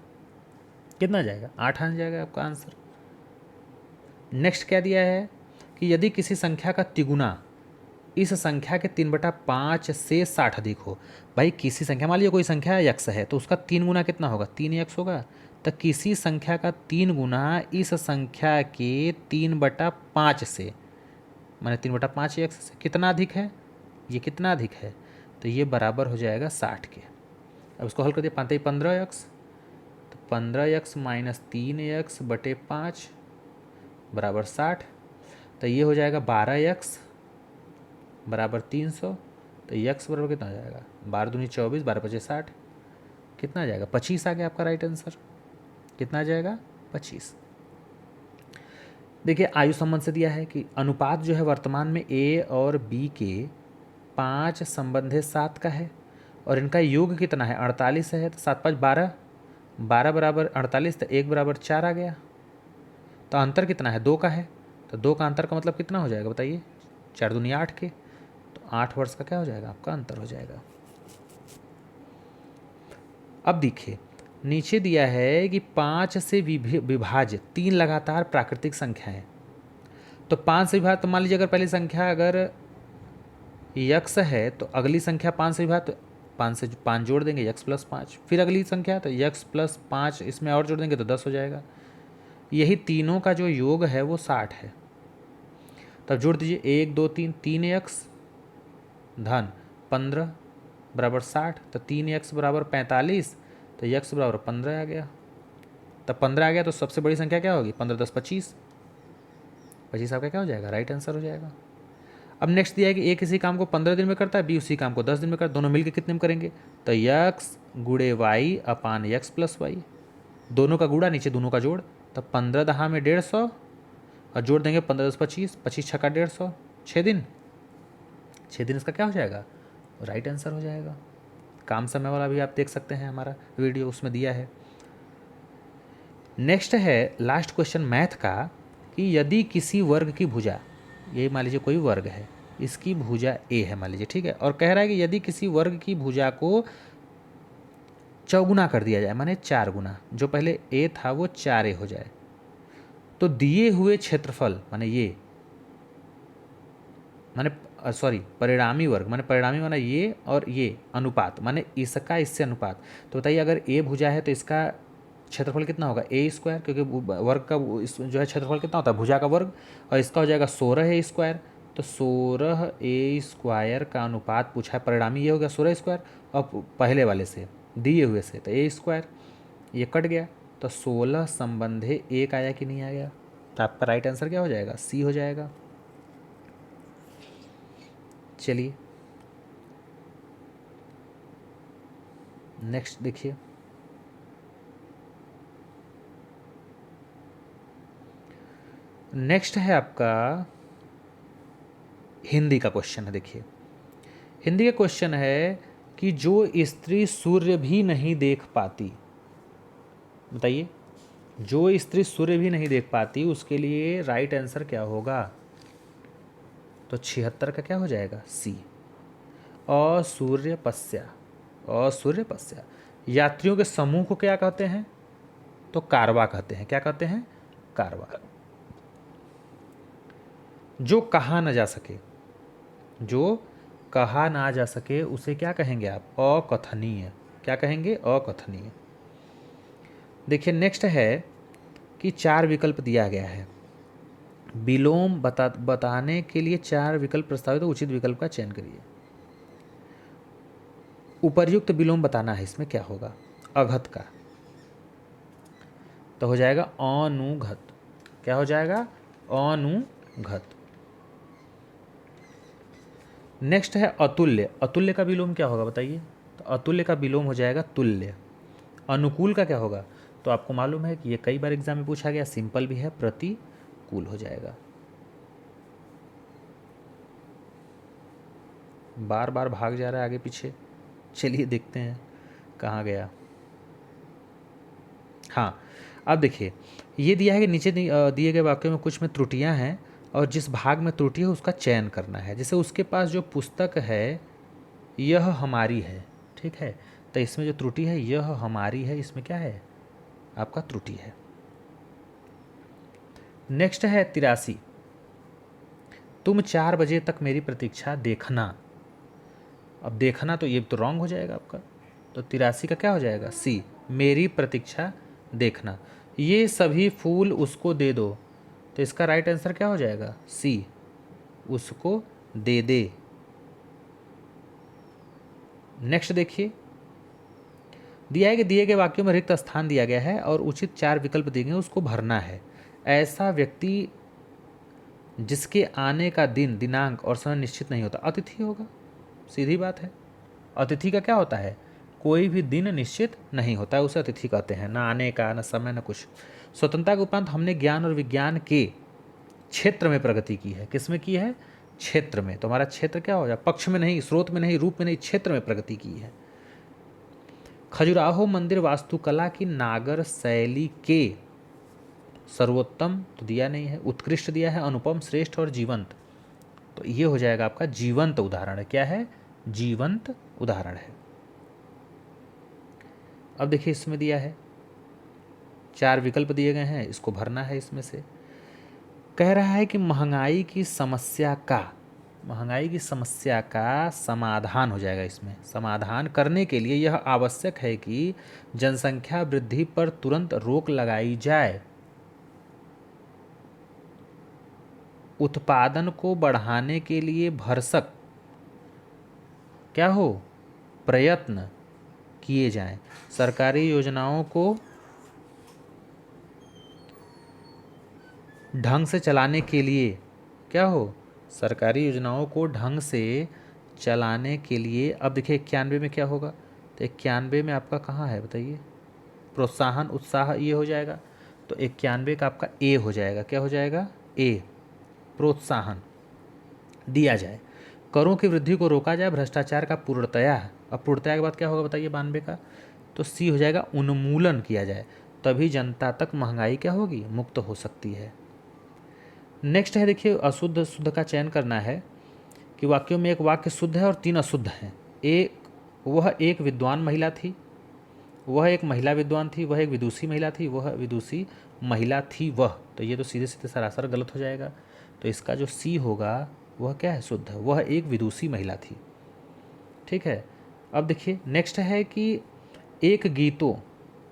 कितना आ जाएगा 8 आ जाएगा आपका आंसर। नेक्स्ट क्या दिया है कि यदि किसी संख्या का तिगुना इस संख्या के 3/5 से 60 अधिक हो। भाई किसी संख्या मान लीजिए कोई संख्या यक्स है, तो उसका 3 गुना कितना होगा 3 यक्स होगा। तो किसी संख्या का 3 गुना इस संख्या के 3/5 से, माने 3/5 यक्स से कितना अधिक है, ये कितना अधिक है, तो ये बराबर हो जाएगा 60 के। अब इसको हल कर दिया 5 15 यक्स, तो 15 यक्स माइनस 3 यक्स बटे 5 बराबर 60। तो ये हो जाएगा 12 यक्स बराबर 300। तो यक्स बराबर कितना आ जाएगा 12 दूनी 24, 12 पचे 60, कितना आ जाएगा 25 आ गया आपका राइट आंसर। कितना आ जाएगा 25। देखिए आयु संबंध से दिया है कि अनुपात जो है वर्तमान में ए और बी के 5 संबंधित 7 का है, और इनका योग कितना है 48 है। तो 7 5 12, 12 बराबर 48, तो 1 बराबर 4 आ गया। तो अंतर कितना है 2 का है, तो 2 का अंतर का मतलब कितना हो जाएगा बताइए 4 दूनी 8 के, तो 8 वर्ष का क्या हो जाएगा आपका अंतर हो जाएगा। अब देखिए नीचे दिया है कि 5 से विभाज्य 3 लगातार प्राकृतिक संख्याएं। तो 5 से विभाज्य, तो मान लीजिए अगर पहली संख्या अगर यक्स है तो अगली संख्या 5 से विभाज्य, तो 5 से 5 जोड़ देंगे यक्स प्लस 5, फिर अगली संख्या तो यक्स प्लस 5 इसमें और जोड़ देंगे तो 10 हो जाएगा। यही तीनों का जो योग है वो 60 है। तब जोड़ दीजिए 1 2 3, 3 यक्स धन 15 बराबर 60, तो 3 यक्स बराबर 45, तो यक्स बराबर 15 आ गया। तब 15 आ गया तो सबसे बड़ी संख्या क्या होगी 15 10 25, 25 आपका क्या हो जाएगा राइट आंसर हो जाएगा। अब नेक्स्ट दिया है कि ए किसी काम को 15 दिन में करता है, बी उसी काम को 10 दिन में करता है, दोनों मिलकर कितने में करेंगे, तो यक्स गुड़े वाई अपान यक्स प्लस वाई, दोनों का गुड़ा नीचे दोनों का जोड़। तब 15 दहा में 150, और जोड़ देंगे 15 10 25, 25 छक्का 150, 6 दिन, 6 दिन इसका क्या हो जाएगा राइट आंसर हो जाएगा। काम समय वाला भी आप देख सकते हैं हमारा वीडियो उसमें दिया है। नेक्स्ट है लास्ट क्वेश्चन मैथ का कि यदि किसी वर्ग की भुजा, ये मान लीजिए कोई वर्ग है, इसकी भुजा ए है मान लीजिए, ठीक है, और कह रहा है कि यदि किसी वर्ग की भुजा को चौगुना कर दिया जाए, माने 4 गुना, जो पहले ए था वो 4a हो जाए, तो दिए हुए क्षेत्रफल माने ये माने सॉरी परिणामी वर्ग माने परिणामी माने ये और ये अनुपात माने इसका इससे अनुपात। तो बताइए अगर ए भुजा है तो इसका क्षेत्रफल कितना होगा ए स्क्वायर, क्योंकि वर्ग का जो है क्षेत्रफल कितना होता है भुजा का वर्ग, और इसका हो जाएगा 16 ए स्क्वायर। तो 16 ए स्क्वायर का अनुपात पूछा है, परिणामी ये हो गया 16 स्क्वायर, और पहले वाले से दिए हुए से तो ए स्क्वायर, ये कट गया, तो 16 संबंधे 1 आया कि नहीं आ गया। तो आपका राइट आंसर क्या हो जाएगा सी हो जाएगा। चलिए नेक्स्ट देखिए, नेक्स्ट है आपका हिंदी का क्वेश्चन है। देखिए हिंदी का क्वेश्चन है कि जो स्त्री सूर्य भी नहीं देख पाती, बताइए जो स्त्री सूर्य भी नहीं देख पाती उसके लिए राइट आंसर क्या होगा, तो 76 का क्या हो जाएगा सी। असूर्यपस्या, असूर्यपस्या यात्रियों के समूह को क्या कहते हैं, तो कारवा कहते हैं। क्या कहते हैं कारवा। जो कहा न जा सके, जो कहा ना जा सके उसे क्या कहेंगे आप अकथनीय। क्या कहेंगे? अकथनीय। देखिए नेक्स्ट है कि 4 विकल्प दिया गया है। विलोम बताने के लिए 4 विकल्प प्रस्तावित, तो उचित विकल्प का चयन करिए। उपर्युक्त विलोम बताना है, इसमें क्या होगा? अघत का, तो हो जाएगा अनुघत। क्या हो जाएगा? अनुघत। नेक्स्ट है अतुल्य। अतुल्य का विलोम क्या होगा बताइए? तो अतुल्य का विलोम हो जाएगा तुल्य। अनुकूल का क्या होगा? तो आपको मालूम है कि ये कई बार एग्जाम में पूछा गया, सिंपल भी है, प्रतिकूल हो जाएगा। बार बार भाग जा रहा है आगे पीछे, चलिए देखते हैं कहाँ गया। हाँ, अब देखिए ये दिया है कि नीचे दिए गए वाक्यों में कुछ में त्रुटियां हैं और जिस भाग में त्रुटि है उसका चयन करना है। जैसे उसके पास जो पुस्तक है यह हमारी है, ठीक है, तो इसमें जो त्रुटि है यह हमारी है, इसमें क्या है? आपका त्रुटि है। नेक्स्ट है 83, तुम 4 बजे तक मेरी प्रतीक्षा देखना। अब देखना तो ये तो रॉन्ग हो जाएगा आपका, तो 83 का क्या हो जाएगा? सी, मेरी प्रतीक्षा देखना। ये सभी फूल उसको दे दो, तो इसका राइट आंसर क्या हो जाएगा? सी, उसको दे दे। नेक्स्ट देखिए, दिया है कि दिए गए वाक्यों में रिक्त स्थान दिया गया है और उचित 4 विकल्प दिए गए, उसको भरना है। ऐसा व्यक्ति जिसके आने का दिन, दिनांक और समय निश्चित नहीं होता, अतिथि होगा, सीधी बात है। अतिथि का क्या होता है? कोई भी दिन निश्चित नहीं होता है, उसे अतिथि कहते हैं, ना आने का, ना समय, ना कुछ। स्वतंत्रता के उपरांत हमने ज्ञान और विज्ञान के क्षेत्र में प्रगति की है। किस में की है? क्षेत्र में। तो हमारा क्षेत्र क्या हो जाए? पक्ष में नहीं, स्रोत में नहीं, रूप में नहीं, क्षेत्र में प्रगति की है। खजुराहो मंदिर वास्तुकला की नागर शैली के सर्वोत्तम तो दिया नहीं है, उत्कृष्ट दिया है, अनुपम, श्रेष्ठ और जीवंत। तो ये हो जाएगा आपका जीवंत उदाहरण है। क्या है? जीवंत उदाहरण है। अब देखिए इसमें दिया है 4 विकल्प दिए गए हैं, इसको भरना है। इसमें से कह रहा है कि महंगाई की समस्या का समाधान हो जाएगा। इसमें समाधान करने के लिए यह आवश्यक है कि जनसंख्या वृद्धि पर तुरंत रोक लगाई जाए, उत्पादन को बढ़ाने के लिए भरसक क्या हो? प्रयत्न किए जाएं, सरकारी योजनाओं को ढंग से चलाने के लिए क्या हो? सरकारी योजनाओं को ढंग से चलाने के लिए। अब देखिए 91 में क्या होगा? तो 91 में आपका कहाँ है बताइए? प्रोत्साहन, उत्साह, ये हो जाएगा। तो 91 का आपका ए हो जाएगा। क्या हो जाएगा? ए, प्रोत्साहन दिया जाए, करों की वृद्धि को रोका जाए, भ्रष्टाचार का पूर्णतया। अब पूर्णतया के बाद क्या होगा बताइए 92 का? तो सी हो जाएगा, उन्मूलन किया जाए, तभी जनता तक महंगाई क्या होगी? मुक्त हो सकती है। नेक्स्ट है देखिए अशुद्ध शुद्ध का चयन करना है कि वाक्यों में एक वाक्य शुद्ध है और 3 अशुद्ध हैं। वह एक विद्वान महिला थी, वह एक महिला विद्वान थी, वह एक विदुषी महिला थी, वह विदुषी महिला थी वह। तो ये तो सीधे सीधे सरासर गलत हो जाएगा। तो इसका जो सी होगा वह क्या है? शुद्ध है, वह एक विदुषी महिला थी, ठीक है। अब देखिए नेक्स्ट है कि एक गीतों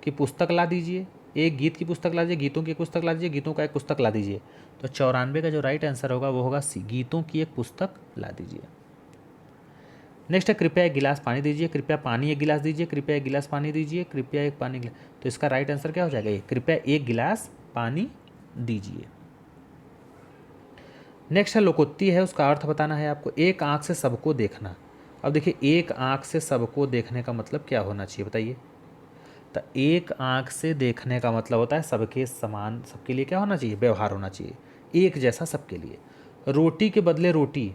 की पुस्तक ला दीजिए, एक गीत की पुस्तक ला दीजिए, गीतों की एक पुस्तक ला दीजिए, गीतों का एक पुस्तक ला दीजिए। तो 94 का जो राइट आंसर होगा वो होगा सी, गीतों की एक पुस्तक ला दीजिए। नेक्स्ट है कृपया एक गिलास पानी दीजिए, कृपया पानी एक गिलास दीजिए, कृपया एक गिलास पानी दीजिए, कृपया एक पानी गिलास। तो इसका राइट आंसर क्या हो जाएगा? ये, कृपया एक गिलास पानी दीजिए। नेक्स्ट है लोकोक्ति है, उसका अर्थ बताना है आपको। एक आंख से सबको देखना। अब देखिए एक आंख से सबको देखने का मतलब क्या होना चाहिए बताइए? तो एक आंख से देखने का मतलब होता है सबके समान, सबके लिए क्या होना चाहिए? व्यवहार होना चाहिए एक जैसा सबके लिए। रोटी के बदले रोटी,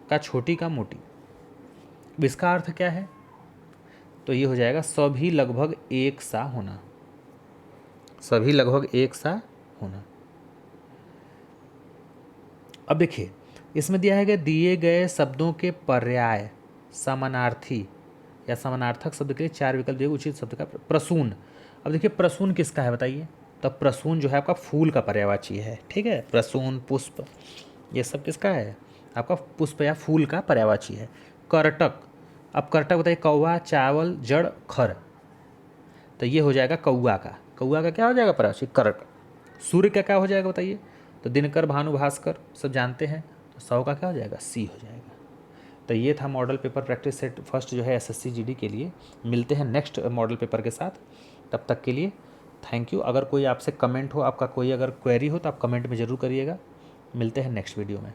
का छोटी का मोटी, इसका अर्थ क्या है? तो ये हो जाएगा सभी लगभग एक सा होना, सभी लगभग एक सा होना। अब देखिए इसमें दिया है कि दिए गए शब्दों के पर्याय, समानार्थी या समानार्थक शब्द के लिए 4 विकल्प दिए, उचित शब्द का प्रसून। अब देखिए प्रसून किसका है बताइए? तो प्रसून जो है आपका फूल का पर्यायवाची है, ठीक है। प्रसून, पुष्प, ये सब किसका है? आपका पुष्प या फूल का पर्यायवाची है। करटक, अब कर्टक बताइए, कौवा, चावल, जड़, खर। तो ये हो जाएगा कौआ का। कौआ का क्या हो जाएगा पराशी? कर्क। सूर्य का क्या हो जाएगा बताइए? तो दिनकर, भानु, भास्कर सब जानते हैं। तो 100 का क्या हो जाएगा? सी हो जाएगा। तो ये था model paper practice set first जो है एसएससी जीडी के लिए। मिलते हैं नेक्स्ट मॉडल पेपर के साथ, तब तक के लिए थैंक यू। अगर कोई आपसे कमेंट हो, आपका कोई अगर क्वेरी हो तो आप कमेंट में ज़रूर करिएगा। मिलते हैं नेक्स्ट वीडियो में।